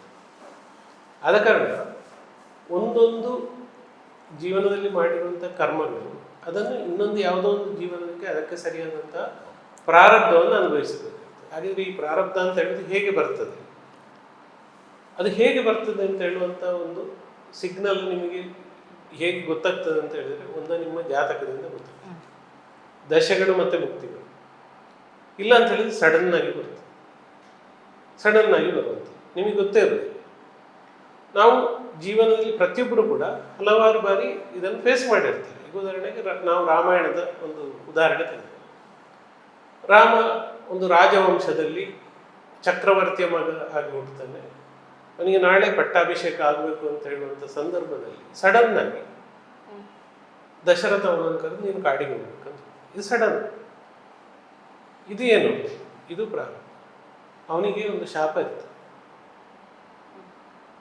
ಆದ ಕಾರಣ ಒಂದೊಂದು ಜೀವನದಲ್ಲಿ ಮಾಡಿರುವಂಥ ಕರ್ಮಗಳು ಅದನ್ನು ಇನ್ನೊಂದು ಯಾವುದೋ ಒಂದು ಜೀವನಕ್ಕೆ ಅದಕ್ಕೆ ಸರಿಯಾದಂಥ ಪ್ರಾರಬ್ಧವನ್ನು ಅನುಭವಿಸಬೇಕು. ಹಾಗಾದರೆ ಈ ಪ್ರಾರಬ್ಧ ಅಂತ ಹೇಳೋದು ಹೇಗೆ ಬರ್ತದೆ, ಅದು ಹೇಗೆ ಬರ್ತದೆ ಅಂತ ಹೇಳುವಂಥ ಒಂದು ಸಿಗ್ನಲ್ ನಿಮಗೆ ಹೇಗೆ ಗೊತ್ತಾಗ್ತದೆ ಅಂತ ಹೇಳಿದರೆ, ಒಂದು ನಿಮ್ಮ ಜಾತಕದಿಂದ ಗೊತ್ತಾಗ್ತದೆ. ದಶೆಗಳು ಮತ್ತು ಮುಕ್ತಿಗಳು ಇಲ್ಲ ಅಂತ ಹೇಳಿದ್ರೆ ಸಡನ್ ಆಗಿ ಬರ್ತದೆ. ಸಡನ್ ಆಗಿ ಬರುವಂಥದ್ದು ನಿಮಗೆ ಗೊತ್ತೇ ಇರೋದು. ನಾವು ಜೀವನದಲ್ಲಿ ಪ್ರತಿಯೊಬ್ಬರು ಕೂಡ ಹಲವಾರು ಬಾರಿ ಇದನ್ನು ಫೇಸ್ ಮಾಡಿರ್ತಾರೆ. ಈಗ ಉದಾಹರಣೆಗೆ ನಾವು ರಾಮಾಯಣದ ಒಂದು ಉದಾಹರಣೆ ತೆಗೆದು, ರಾಮ ಒಂದು ರಾಜವಂಶದಲ್ಲಿ ಚಕ್ರವರ್ತಿಯ ಮಗ ಆಗಿ ಹುಟ್ಟುತ್ತಾನೆ. ಅವನಿಗೆ ನಾಳೆ ಪಟ್ಟಾಭಿಷೇಕ ಆಗಬೇಕು ಅಂತ ಹೇಳುವಂಥ ಸಂದರ್ಭದಲ್ಲಿ ಸಡನ್ ಆಗಿ ದಶರಥ ಅವನನ್ನು ಕರೆದು ನೀನು ಕಾಡಿಗೆ ಹೋಗ್ಬೇಕಂತ. ಇದು ಸಡನ್. ಇದು ಏನು? ಇದು ಪ್ರಾರಂಭ. ಅವನಿಗೆ ಒಂದು ಶಾಪ ಇತ್ತು.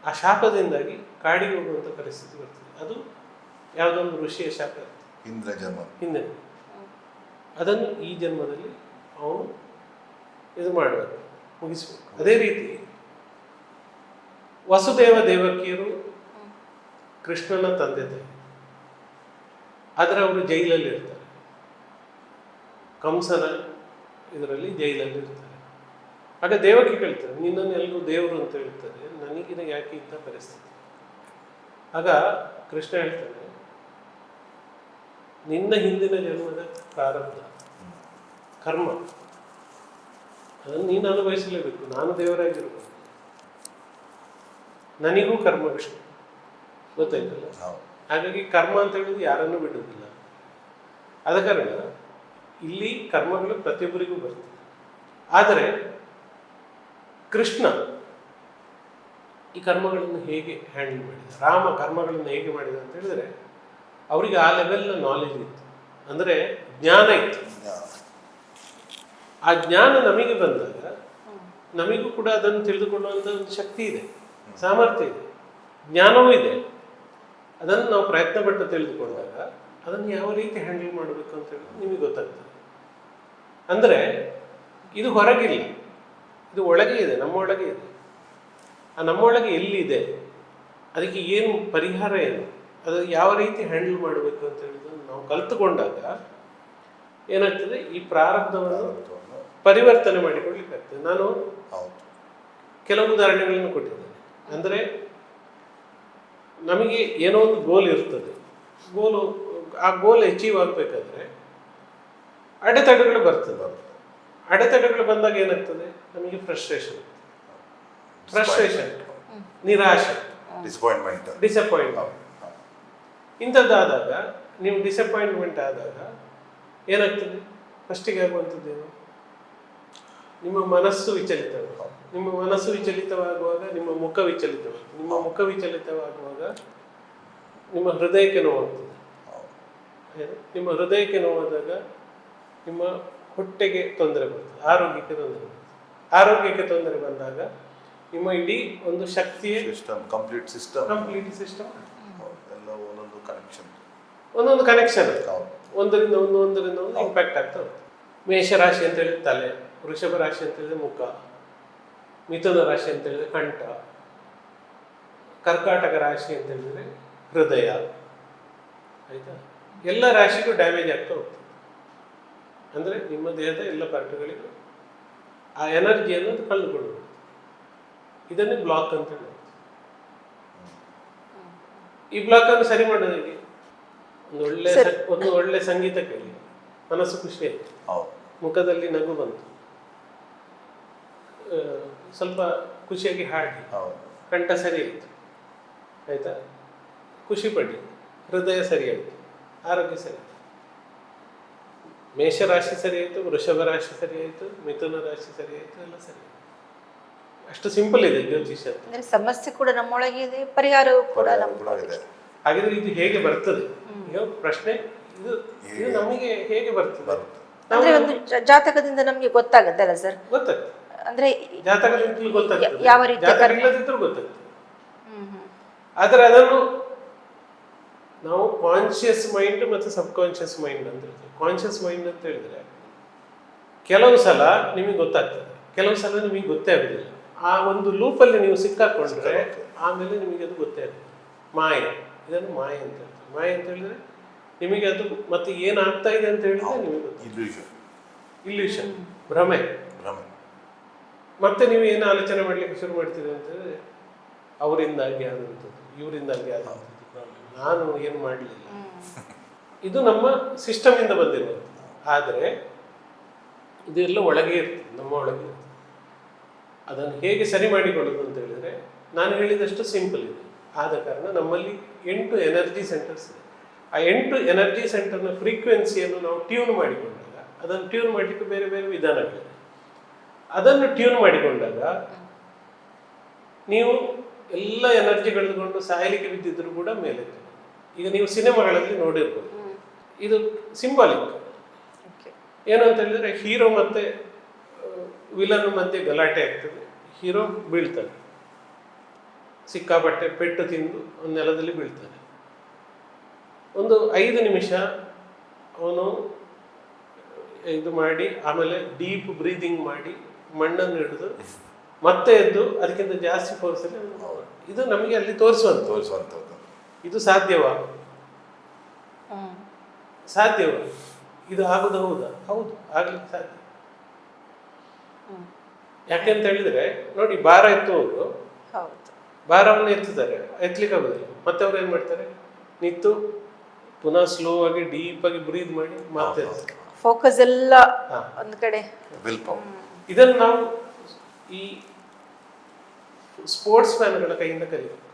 ಆ ಶಾಪದಿಂದಾಗಿ ಕಾಡಿಗೆ ಹೋಗುವಂಥ ಪರಿಸ್ಥಿತಿ ಬರ್ತದೆ. ಅದು ಯಾವುದೊಂದು ಋಷಿಯ ಶಾಪ ಇರುತ್ತೆ, ಇಂದ್ರ ಜನ್ಮ ಹಿಂದೆ. ಅದನ್ನು ಈ ಜನ್ಮದಲ್ಲಿ ಅವನು ಇದು ಮಾಡಬೇಕು, ಮುಗಿಸ್ಬೇಕು. ಅದೇ ರೀತಿ ವಸುದೇವ ದೇವಕಿಯರು ಕೃಷ್ಣನ ತಂದೆ ತಾಯಿ, ಆದರೆ ಅವರು ಜೈಲಲ್ಲಿ ಇರ್ತಾರೆ. ಕಂಸನ ಇದರಲ್ಲಿ ಜೈಲಲ್ಲಿ ಇರ್ತಾರೆ. ಆಗ ದೇವಕಿ ಕೇಳ್ತಾರೆ, ನಿನ್ನನ್ನು ಎಲ್ಲರೂ ದೇವರು ಅಂತ ಹೇಳ್ತಾರೆ, ನನಗಿನ ಯಾಕೆ ಇಂಥ ಪರಿಸ್ಥಿತಿ? ಆಗ ಕೃಷ್ಣ ಹೇಳ್ತಾನೆ, ನಿನ್ನ ಹಿಂದಿನ ಜನ್ಮದ ಪ್ರಾರಬ್ಧ ಕರ್ಮ ಅದನ್ನು ನೀನು ಅನುಭವಿಸಲೇಬೇಕು. ನಾನು ದೇವರಾಗಿರ್ಬೋದು, ನನಗೂ ಕರ್ಮಗಳು ಗೊತ್ತಾಯ್ತಲ್ಲ. ಹಾಗಾಗಿ ಕರ್ಮ ಅಂತ ಹೇಳಿದ್ರೆ ಯಾರನ್ನೂ ಬಿಡುವುದಿಲ್ಲ. ಆದ ಕಾರಣ ಇಲ್ಲಿ ಕರ್ಮಗಳು ಪ್ರತಿಯೊಬ್ಬರಿಗೂ ಬರ್ತದೆ. ಆದರೆ ಕೃಷ್ಣ ಈ ಕರ್ಮಗಳನ್ನು ಹೇಗೆ ಹ್ಯಾಂಡಲ್ ಮಾಡಿದ, ರಾಮ ಕರ್ಮಗಳನ್ನು ಹೇಗೆ ಮಾಡಿದ ಅಂತ ಹೇಳಿದ್ರೆ ಅವರಿಗೆ ಆ ಲೆವೆಲ್ನ ನಾಲೆಜ್ ಇತ್ತು, ಅಂದರೆ ಜ್ಞಾನ ಇತ್ತು. ಆ ಜ್ಞಾನ ನಮಗೆ ಬಂದಾಗ ನಮಗೂ ಕೂಡ ಅದನ್ನು ತಿಳಿದುಕೊಳ್ಳುವಂಥ ಒಂದು ಶಕ್ತಿ ಇದೆ, ಸಾಮರ್ಥ್ಯ ಇದೆ, ಜ್ಞಾನವೂ ಇದೆ. ಅದನ್ನು ನಾವು ಪ್ರಯತ್ನ ಪಟ್ಟು ತಿಳಿದುಕೊಂಡಾಗ ಅದನ್ನು ಯಾವ ರೀತಿ ಹ್ಯಾಂಡಲ್ ಮಾಡಬೇಕು ಅಂತ ಹೇಳಿ ನಿಮಗೆ ಗೊತ್ತಾಗ್ತದೆ. ಅಂದರೆ ಇದು ಹೊರಗಿಲ್ಲ, ಇದು ಒಳಗೆ ಇದೆ, ನಮ್ಮೊಳಗೆ ಇದೆ. ಆ ನಮ್ಮೊಳಗೆ ಎಲ್ಲಿದೆ, ಅದಕ್ಕೆ ಏನು ಪರಿಹಾರ, ಏನು ಅದು ಯಾವ ರೀತಿ ಹ್ಯಾಂಡಲ್ ಮಾಡಬೇಕು ಅಂತ ಹೇಳಿದ್ರೆ ನಾವು ಕಲ್ತುಕೊಂಡಾಗ ಏನಾಗ್ತದೆ, ಈ ಪ್ರಾರಬ್ಧವನ್ನು ಪರಿವರ್ತನೆ ಮಾಡಿಕೊಳ್ಳಿಕ್ಕಾಗ್ತದೆ. ನಾನು ಕೆಲವು ಉದಾಹರಣೆಗಳನ್ನು ಕೊಟ್ಟಿದ್ದೇನೆ. ಅಂದರೆ ನಮಗೆ ಏನೋ ಒಂದು ಗೋಲ್ ಇರ್ತದೆ, ಆ ಗೋಲ್ ಅಚೀವ್ ಆಗಬೇಕಾದ್ರೆ ಅಡೆತಡೆಗಳು ಬರ್ತದೆ. ಅಡೆತಡೆಗಳು ಬಂದಾಗ ಏನಾಗ್ತದೆ, ನಮಗೆ ಫ್ರಸ್ಟ್ರೇಷನ್, ನಿರಾಶೆ, ಡಿಸಪಾಯಿಂಟ್ಮೆಂಟ್. ಇಂಥದ್ದಾದಾಗ, ನೀವು ಡಿಸಪಾಯಿಂಟ್ಮೆಂಟ್ ಆದಾಗ ಏನಾಗ್ತದೆ, ಫಸ್ಟಿಗೆ ಆಗುವಂಥದ್ದೇನು, ನಿಮ್ಮ ಮನಸ್ಸು ವಿಚಲಿತವಾಗುವಾಗ, ನಿಮ್ಮ ಮನಸ್ಸು ವಿಚಲಿತವಾಗುವಾಗ ನಿಮ್ಮ ಮುಖ ವಿಚಲಿತವಾಗ್ತದೆ, ನಿಮ್ಮ ಮುಖ ವಿಚಲಿತವಾಗುವಾಗ ನಿಮ್ಮ ಹೃದಯಕ್ಕೆ ನೋವಾಗ್ತದೆ. ನಿಮ್ಮ ಹೃದಯಕ್ಕೆ ನೋವಾದಾಗ ನಿಮ್ಮ ಹೊಟ್ಟೆಗೆ ತೊಂದರೆ ಬರ್ತದೆ, ಆರೋಗ್ಯಕ್ಕೆ ತೊಂದರೆ ಬರ್ತದೆ. ಆರೋಗ್ಯಕ್ಕೆ ತೊಂದರೆ ಬಂದಾಗ ನಿಮ್ಮ ಇಡೀ ಒಂದು ಶಕ್ತಿಯ ಕಂಪ್ಲೀಟ್ ಸಿಸ್ಟಮ್ ಒಂದೊಂದು ಕನೆಕ್ಷನ್ ಒಂದರಿಂದ ಒಂದು ಇಂಪ್ಯಾಕ್ಟ್ ಆಗ್ತಾ ಹೋಗ್ತದೆ. ಮೇಷರಾಶಿ ಅಂತ ಹೇಳಿದ್ರೆ ತಲೆ, ವೃಷಭ ರಾಶಿ ಅಂತ ಹೇಳಿದ್ರೆ ಮುಖ, ಮಿಥುನ ರಾಶಿ ಅಂತ ಹೇಳಿದ್ರೆ ಕಂಠ, ಕರ್ಕಾಟಕ ರಾಶಿ ಅಂತ ಹೇಳಿದ್ರೆ ಹೃದಯ. ಆಯ್ತಾ? ಎಲ್ಲ ರಾಶಿಗೂ ಡ್ಯಾಮೇಜ್ ಆಗ್ತಾ ಹೋಗ್ತದೆ. ಅಂದರೆ ನಿಮ್ಮ ದೇಹದ ಎಲ್ಲ ಪಾರ್ಟ್ಗಳಿಗೂ ಆ ಎನರ್ಜಿಯನ್ನು ಕಳೆದುಕೊಂಡು ಇದನ್ನೇ ಬ್ಲಾಕ್ ಅಂತ ಹೇಳಿ. ಈ ಬ್ಲಾಕ್ ಅನ್ನು ಸರಿ ಮಾಡೋದು ಹೇಗೆ? ಒಂದು ಒಳ್ಳೆ ಸಂಗೀತ ಕೇಳಿ, ಮನಸ್ಸು ಖುಷಿ ಆಯ್ತು, ಮುಖದಲ್ಲಿ ನಗು ಬಂತು, ಸ್ವಲ್ಪ ಖುಷಿಯಾಗಿ ಹಾಡಿ, ಕಂಠ ಸರಿ ಆಯಿತು, ಆಯ್ತಾ, ಖುಷಿ ಪಡಿ, ಹೃದಯ ಸರಿ ಆಯಿತು, ಆರೋಗ್ಯ ಸರಿ ಆಯಿತು. ಮೇಷರಾಶಿ ಸರಿ ಆಯಿತು, ವೃಷಭ ರಾಶಿ ಸರಿ ಆಯಿತು, ಮಿಥುನ ರಾಶಿ ಸರಿ ಆಯಿತು, ಎಲ್ಲ ಸರಿ ಆಯಿತು. ಅಷ್ಟು ಸಿಂಪಲ್ ಇದೆ ಜ್ಯೋತಿಷ್ಯ. ಸಮಸ್ಯೆ ಕೂಡ ನಮ್ಮೊಳಗೆ ಇದೆ, ಪರಿಹಾರವೂ ಕೂಡ ನಮ್ಮೊಳಗೆ. ಹಾಗಿದ್ರೆ ಇದು ಹೇಗೆ ಬರ್ತದೆ? ಈಗ ಪ್ರಶ್ನೆ ಇದು ನಮಗೆ ಹೇಗೆ ಬರ್ತದೆ? ಅಂದ್ರೆ ಒಂದು ಜಾತಕದಿಂದ ನಮಗೆ ಗೊತ್ತಾಗತ್ತಲ್ಲ ಸರ್? ಗೊತ್ತಾಗ್ತದೆ. ಅಂದ್ರೆ ಜಾತಕದಿಂದಲೂ ಗೊತ್ತಾಗ್ತದೆ, ಯಾವ ರೀತಿ ಇಲ್ಲದಿದ್ರೂ ಗೊತ್ತಾಗ್ತದೆ. ಆದರೆ ಅದನ್ನು ನಾವು ಕಾನ್ಶಿಯಸ್ ಮೈಂಡ್ ಮತ್ತು ಸಬ್ ಕಾನ್ಶಿಯಸ್ ಮೈಂಡ್ ಅಂತ ಹೇಳ್ತೀವಿ. ಕಾನ್ಶಿಯಸ್ ಮೈಂಡ್ ಅಂತ ಹೇಳಿದ್ರೆ ಕೆಲವು ಸಲ ನಿಮಗೆ ಗೊತ್ತಾಗ್ತದೆ, ಕೆಲವು ಸಲ ನಿಮಗೆ ಗೊತ್ತೇ ಆಗುದಿಲ್ಲ. ಆ ಒಂದು ಲೂಪಲ್ಲಿ ನೀವು ಸಿಕ್ಕಾಕೊಂಡ್ರೆ ಆಮೇಲೆ ನಿಮಗೆ ಅದು ಗೊತ್ತೇ ಆಗುತ್ತೆ. ಮಾಯೆ, ಇದನ್ನು ಮಾಯೆ ಅಂತ ಹೇಳ್ತಾರೆ. ಮಾಯೆ ಅಂತ ಹೇಳಿದ್ರೆ ನಿಮಗೆ ಅದು ಮತ್ತೆ ಏನಾಗ್ತಾ ಇದೆ ಅಂತ ಹೇಳಿದ್ರೆ ನಿಮಗೆ ಗೊತ್ತು. ಇಲ್ಯೂಷನ್, ಭ್ರಮೆ. ಮತ್ತೆ ನೀವು ಏನು ಆಲೋಚನೆ ಮಾಡ್ಲಿಕ್ಕೆ ಶುರು ಮಾಡ್ತೀರಿ ಅಂತ ಹೇಳಿದ್ರೆ ಅವರಿಂದಾಗಿ ಆದಂಥದ್ದು, ಇವರಿಂದಾಗಿ ಆದಂಥದ್ದು ಪ್ರಾಬ್ಲಮ್, ನಾನು ಏನು ಮಾಡಲಿಲ್ಲ. ಇದು ನಮ್ಮ ಸಿಸ್ಟಮಿಂದ ಬಂದಿರೋದು. ಆದರೆ ಇದೆಲ್ಲ ಒಳಗೆ ಇರ್ತದೆ, ನಮ್ಮ ಒಳಗೆ ಇರ್ತದೆ. ಅದನ್ನು ಹೇಗೆ ಸರಿ ಮಾಡಿಕೊಳ್ಳೋದು ಅಂತ ಹೇಳಿದರೆ ನಾನು ಹೇಳಿದಷ್ಟು ಸಿಂಪಲ್ ಇದೆ. ಆದ ಕಾರಣ ನಮ್ಮಲ್ಲಿ 8 ಎನರ್ಜಿ ಸೆಂಟರ್ಸ್ ಇದೆ. ಆ 8 ಎನರ್ಜಿ ಸೆಂಟರ್ನ ಫ್ರೀಕ್ವೆನ್ಸಿಯನ್ನು ನಾವು ಟ್ಯೂನ್ ಮಾಡಿಕೊಂಡಾಗ, ಅದನ್ನು ಟ್ಯೂನ್ ಮಾಡಲಿಕ್ಕೆ ಬೇರೆ ಬೇರೆ ವಿಧಾನಗಳಿವೆ. ಅದನ್ನು ಟ್ಯೂನ್ ಮಾಡಿಕೊಂಡಾಗ ನೀವು ಎಲ್ಲ ಎನರ್ಜಿ ಕಳೆದುಕೊಂಡು ಸಾಯಲಿಕ್ಕೆ ಬಿದ್ದಿದ್ರು ಕೂಡ ಮೇಲೆ. ಈಗ ನೀವು ಸಿನಿಮಾಗಳಲ್ಲಿ ನೋಡಿರ್ಬೋದು, ಇದು ಸಿಂಬಾಲಿಕ್. ಏನು ಅಂತ ಹೇಳಿದ್ರೆ ಹೀರೋ ಮತ್ತೆ ವಿಲನ್ ಮಧ್ಯೆ ಗಲಾಟೆ ಆಗ್ತದೆ, ಹೀರೋ ಬೀಳ್ತಾನೆ, ಸಿಕ್ಕಾಪಟ್ಟೆ ಪೆಟ್ಟು ತಿಂದು ಒಂದು ನೆಲದಲ್ಲಿ ಬೀಳ್ತಾನೆ. ಒಂದು 5 ನಿಮಿಷ ಅವನು ಇದು ಮಾಡಿ ಆಮೇಲೆ ಡೀಪ್ ಬ್ರೀದಿಂಗ್ ಮಾಡಿ ಮಣ್ಣನ್ನು ಹಿಡಿದು ಮತ್ತೆ ಎದ್ದು ಅದಕ್ಕಿಂತ ಜಾಸ್ತಿ ಫೋರ್ಸಲ್ಲಿ ಇದು ನಮಗೆ ಅಲ್ಲಿ ತೋರಿಸುವಂಥದ್ದು. ಇದು ಸಾಧ್ಯವಾ? ಇದು ಆಗೋದು ಹೌದಾ? ಹೌದು, ಆಗ್ಲಿಕ್ಕೆ ಸಾಧ್ಯ. ಯಾಕೆಂತ ಹೇಳಿದ್ರೆ ನೋಡಿ, ಭಾರ ಎತ್ತುವವರು ಹೌದು. ಭಾರವನ್ನು ಎತ್ತುತ್ತಾರೆ, ಎತ್ತಲಿಕ್ಕೆ ಆಗೋದಿಲ್ಲ. ಮತ್ತೆ ಅವ್ರು ಏನು ಮಾಡ್ತಾರೆ, ನಿಂತು ಪುನಃ ಸ್ಲೋ ಆಗಿ ಡೀಪ್ ಆಗಿ ಬ್ರೀದ್ ಮಾಡಿ ಮತ್ತೆ ಎತ್ತಾರೆ. ಫೋಕಸ್ ಎಲ್ಲ ಹಾ. ಒಂದು ಕಡೆ. Will power. ಇದನ್ನು ನಾವು ಈ ಸ್ಪೋರ್ಟ್ಸ್ ಮ್ಯಾನ್ಗಳ ಕೈಯಿಂದ ಕಲಿಬೇಕು.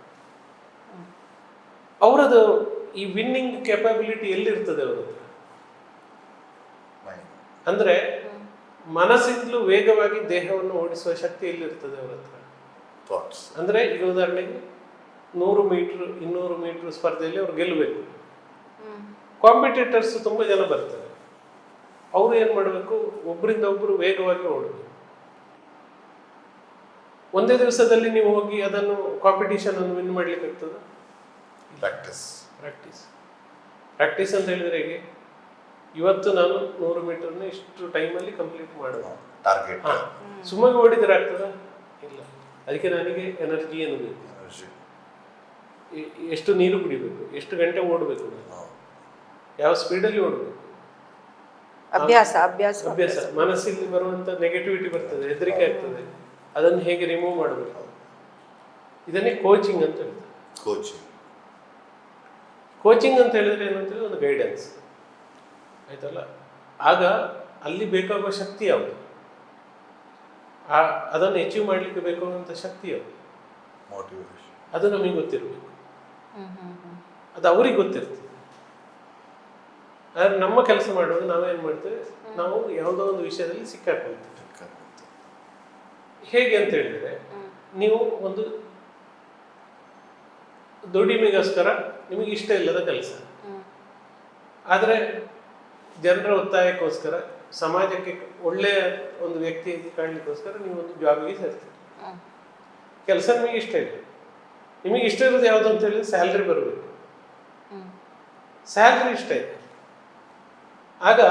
ಅವರದು ಈ ವಿನ್ನಿಂಗ್ ಕೆಪಬಿಲಿಟಿ ಎಲ್ಲಿರ್ತದೆ ಅವರ ಹತ್ರ? ಅಂದ್ರೆ ಮನಸ್ಸಿಂದಲೂ ವೇಗವಾಗಿ ದೇಹವನ್ನು ಓಡಿಸುವ ಶಕ್ತಿ ಎಲ್ಲಿರ್ತದೆ ಅವರ ಹತ್ರ? ಥಾಟ್ಸ್. ಅಂದ್ರೆ ಈಗ ಉದಾಹರಣೆಗೆ 100 ಮೀಟರ್ 200 ಮೀಟರ್ ಸ್ಪರ್ಧೆಯಲ್ಲಿ ಅವ್ರು ಗೆಲ್ಲಬೇಕು. ಕಾಂಪಿಟೇಟರ್ಸ್ ತುಂಬ ಜನ ಬರ್ತಾರೆ. ಅವರು ಏನು ಮಾಡಬೇಕು, ಒಬ್ಬರಿಂದ ಒಬ್ಬರು ವೇಗವಾಗಿ ಓಡಬೇಕು. ಒಂದೇ ದಿವಸದಲ್ಲಿ ನೀವು ಹೋಗಿ ಅದನ್ನು ಕಾಂಪಿಟೇಷನ್ ಅನ್ನು ವಿನ್ ಮಾಡ್ಲಿಕ್ಕೆ ಆಗ್ತದೆ? ಪ್ರಾಕ್ಟೀಸ್. ಪ್ರಾಕ್ಟೀಸ್ ಪ್ರಾಕ್ಟೀಸ್ ಅಂತ ಹೇಳಿದ್ರೆ ಹೇಗೆ, ಇವತ್ತು ನಾನು 100 ಮೀಟರ್ನ ಇಷ್ಟು ಟೈಮಲ್ಲಿ ಕಂಪ್ಲೀಟ್ ಮಾಡುವ ಟಾರ್ಗೆಟ್. ಸುಮ್ಮನೆ ಓಡಿದ್ರೆ ಆಗ್ತದ? ಇಲ್ಲ. ಅದಕ್ಕೆ ನನಗೆ ಎನರ್ಜಿ ಏನು ಬೇಕು, ಎಷ್ಟು ನೀರು ಕುಡಿಬೇಕು, ಎಷ್ಟು ಗಂಟೆ ಓಡಬೇಕು, ಯಾವ ಸ್ಪೀಡಲ್ಲಿ ಓಡಬೇಕು, ಅಭ್ಯಾಸ ಅಭ್ಯಾಸ ಅಭ್ಯಾಸ. ಮನಸ್ಸಲ್ಲಿ ಬರುವಂತ ನೆಗೆಟಿವಿಟಿ ಬರ್ತದೆ, ಹೆದರಿಕೆ ಆಗ್ತದೆ, ಅದನ್ನು ಹೇಗೆ ರಿಮೂವ್ ಮಾಡಬೇಕು, ಇದನ್ನೇ ಕೋಚಿಂಗ್ ಅಂತ ಹೇಳ್ತಾರೆ. ಕೋಚಿಂಗ್ ಅಂತ ಹೇಳಿದ್ರೆ ಏನಂತಂದ್ರೆ ಒಂದು ಗೈಡೆನ್ಸ್, ಆಯ್ತಲ್ಲ. ಆಗ ಅಲ್ಲಿ ಬೇಕಾಗುವ ಶಕ್ತಿ ಯಾವುದು, ಅದನ್ನು ಅಚೀವ್ ಮಾಡಲಿಕ್ಕೆ ಬೇಕಾಗುವಂಥ ಶಕ್ತಿ ಯಾವುದು, ಮೋಟಿವೇಶನ್, ಅದು ನಮಗೆ ಗೊತ್ತಿರಬೇಕು. ಅದು ಅವ್ರಿಗೆ ಗೊತ್ತಿರ್ತದೆ. ಆದರೆ ನಮ್ಮ ಕೆಲಸ ಮಾಡುವಾಗ ನಾವೇನು ಮಾಡ್ತೇವೆ, ನಾವು ಯಾವುದೋ ಒಂದು ವಿಷಯದಲ್ಲಿ ಸಿಕ್ಕಾಕೊಳ್ತೇವೆ. ಹೇಗೆ ಅಂತ ಹೇಳಿದ್ರೆ, ನೀವು ಒಂದು ದುಡಿಮೆಗೋಸ್ಕರ ನಿಮಗೆ ಇಷ್ಟ ಇಲ್ಲದ ಕೆಲಸ, ಆದರೆ ಜನರ ಒತ್ತಾಯಕ್ಕೋಸ್ಕರ, ಸಮಾಜಕ್ಕೆ ಒಳ್ಳೆಯ ಒಂದು ವ್ಯಕ್ತಿಯಾಗಿ ಕಾಣಲಿಕ್ಕೋಸ್ಕರ ನೀವು ಒಂದು ಜಾಬಿಗೆ ಸೇರ್ತೀರಿ. ಕೆಲಸ ನಿಮಗೆ ಇಷ್ಟ ಇಲ್ಲ. ನಿಮಗೆ ಇಷ್ಟ ಇರೋದು ಯಾವುದು ಅಂತ ಹೇಳಿದ್ರೆ ಸ್ಯಾಲ್ರಿ ಬರಬೇಕು. ಸ್ಯಾಲ್ರಿ ಇಷ್ಟ ಇದೆ. ಆಗ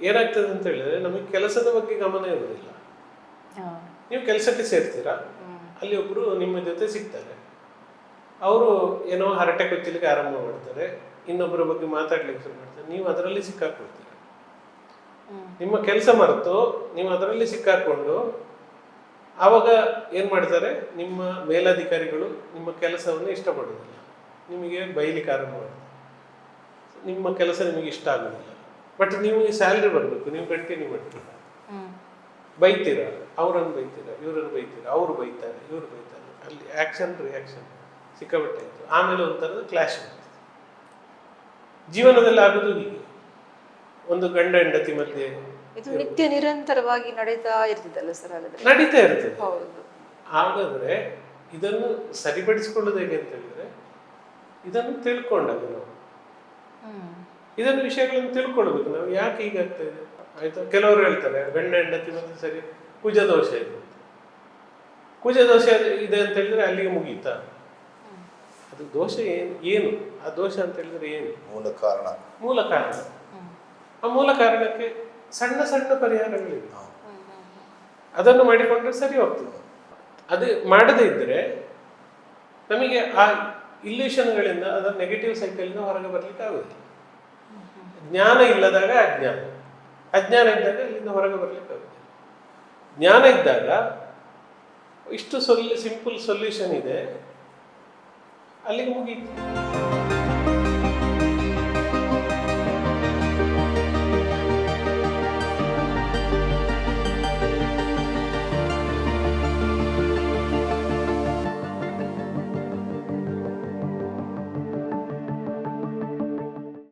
ಏನಾಗ್ತದೆ ಅಂತ ಹೇಳಿದ್ರೆ ನಮಗೆ ಕೆಲಸದ ಬಗ್ಗೆ ಗಮನ ಇರೋದಿಲ್ಲ. ನೀವು ಕೆಲಸಕ್ಕೆ ಸೇರ್ತೀರಾ, ಅಲ್ಲಿ ಒಬ್ರು ನಿಮ್ಮ ಜೊತೆ ಸಿಗ್ತಾರೆ, ಅವರು ಏನೋ ಹರಟೆ ಕೊಚ್ಚಲಿಕ್ಕೆ ಆರಂಭ ಮಾಡ್ತಾರೆ, ಇನ್ನೊಬ್ಬರ ಬಗ್ಗೆ ಮಾತಾಡ್ಲಿಕ್ಕೆ ಶುರು ಮಾಡ್ತಾರೆ, ನೀವು ಅದರಲ್ಲಿ ಸಿಕ್ಕಾಕೊಳ್ತೀರ. ನಿಮ್ಮ ಕೆಲಸ ಮರೆತು ನೀವು ಅದರಲ್ಲಿ ಸಿಕ್ಕಾಕೊಂಡು ಆವಾಗ ಏನು ಮಾಡ್ತಾರೆ, ನಿಮ್ಮ ಮೇಲಧಿಕಾರಿಗಳು ನಿಮ್ಮ ಕೆಲಸವನ್ನು ಇಷ್ಟಪಡೋದಿಲ್ಲ, ನಿಮಗೆ ಬೈಲಿಕ್ಕೆ ಆರಂಭ ಮಾಡ್ತಾರೆ, ನಿಮ್ಮ ಕೆಲಸ ನಿಮಗೆ ಇಷ್ಟ ಆಗೋದಿಲ್ಲ. ಬಟ್ ನಿಮಗೆ ಸ್ಯಾಲ್ರಿ ಬರಬೇಕು, ನೀವು ಕಂಟಿನ್ಯೂ ಮಾಡ್ತೀರ, ಬೈತೀರ, ಅವರನ್ನು ಬೈತೀರ, ಇವರನ್ನು ಬೈತೀರ, ಅವರು ಬೈತಾರೆ, ಇವರು ಬೈತಾರೆ, ಅಲ್ಲಿ ಆ್ಯಕ್ಷನ್ ರಿಯಾಕ್ಷನ್ ಸಿಕ್ಕಾಪಟ್ಟೆ ಆಯಿತು. ಆಮೇಲೆ ಒಂಥರದ ಕ್ಲಾಶ್ ಆಗ್ತದೆ. ಜೀವನದಲ್ಲಿ ಆಗೋದು ಹೀಗೆ, ಒಂದು ಗಂಡ ಹೆಂಡತಿ ಮಧ್ಯೆ ಇದು ನಿತ್ಯ ನಿರಂತರವಾಗಿ ನಡೀತಾ ಇರ್ತದಲ್ಲ ಸರ್? ಹಾಗಾದ್ರೆ ನಡೀತಾ ಇರ್ತದೆ. ಹೌದು. ಹಾಗಾದ್ರೆ ಇದನ್ನು ಸರಿಪಡಿಸಿಕೊಳ್ಳೋದು ಹೇಗೆ ಅಂತ ಹೇಳಿದ್ರೆ, ಇದನ್ನು ತಿಳ್ಕೊಂಡಾಗ ನಾವು ಇದನ್ನು ವಿಷಯಗಳನ್ನು ತಿಳ್ಕೊಳ್ಬೇಕು. ನಾವು ಯಾಕೆ ಹೀಗಾಗ್ತಾ ಇದೆ, ಆಯ್ತಾ? ಕೆಲವರು ಹೇಳ್ತಾರೆ ಗಂಡ ಹೆಂಡತಿ ಮತ್ತೆ ಸರಿ ಕುಜ ದೋಷ ಇದೆ ಅಂತ. ಕುಜ ದೋಷ ಇದೆ ಅಂತ ಹೇಳಿದ್ರೆ ಅಲ್ಲಿಗೆ ಮುಗೀತಾ? ಅದು ದೋಷ ಏನು ಆ ದೋಷ ಅಂತ ಹೇಳಿದ್ರೆ ಏನು? ಮೂಲ ಕಾರಣ. ಆ ಮೂಲ ಕಾರಣಕ್ಕೆ ಸಣ್ಣ ಸಣ್ಣ ಪರಿಹಾರಗಳಿವೆ, ಅದನ್ನು ಮಾಡಿಕೊಂಡ್ರೆ ಸರಿ ಹೋಗ್ತದೆ. ಅದು ಮಾಡದೇ ಇದ್ರೆ ನಮಗೆ ಆ ಇಲ್ಯೂಷನ್ಗಳಿಂದ, ಅದರ ನೆಗೆಟಿವ್ ಸೈಕಲಿಂದ ಹೊರಗೆ ಬರ್ಲಿಕ್ಕೆ ಆಗುದಿಲ್ಲ. ಜ್ಞಾನ ಇಲ್ಲದಾಗ ಅಜ್ಞಾನ, ಅಜ್ಞಾನ ಇದ್ದಾಗ ಇಲ್ಲಿಂದ ಹೊರಗೆ ಬರ್ಲಿಕ್ಕೆ ಆಗುದಿಲ್ಲ. ಜ್ಞಾನ ಇದ್ದಾಗ ಇಷ್ಟು ಸಿಂಪಲ್ ಸೊಲ್ಯೂಷನ್ ಇದೆ, ಅಲ್ಲಿಗೆ ಮುಗೀತು.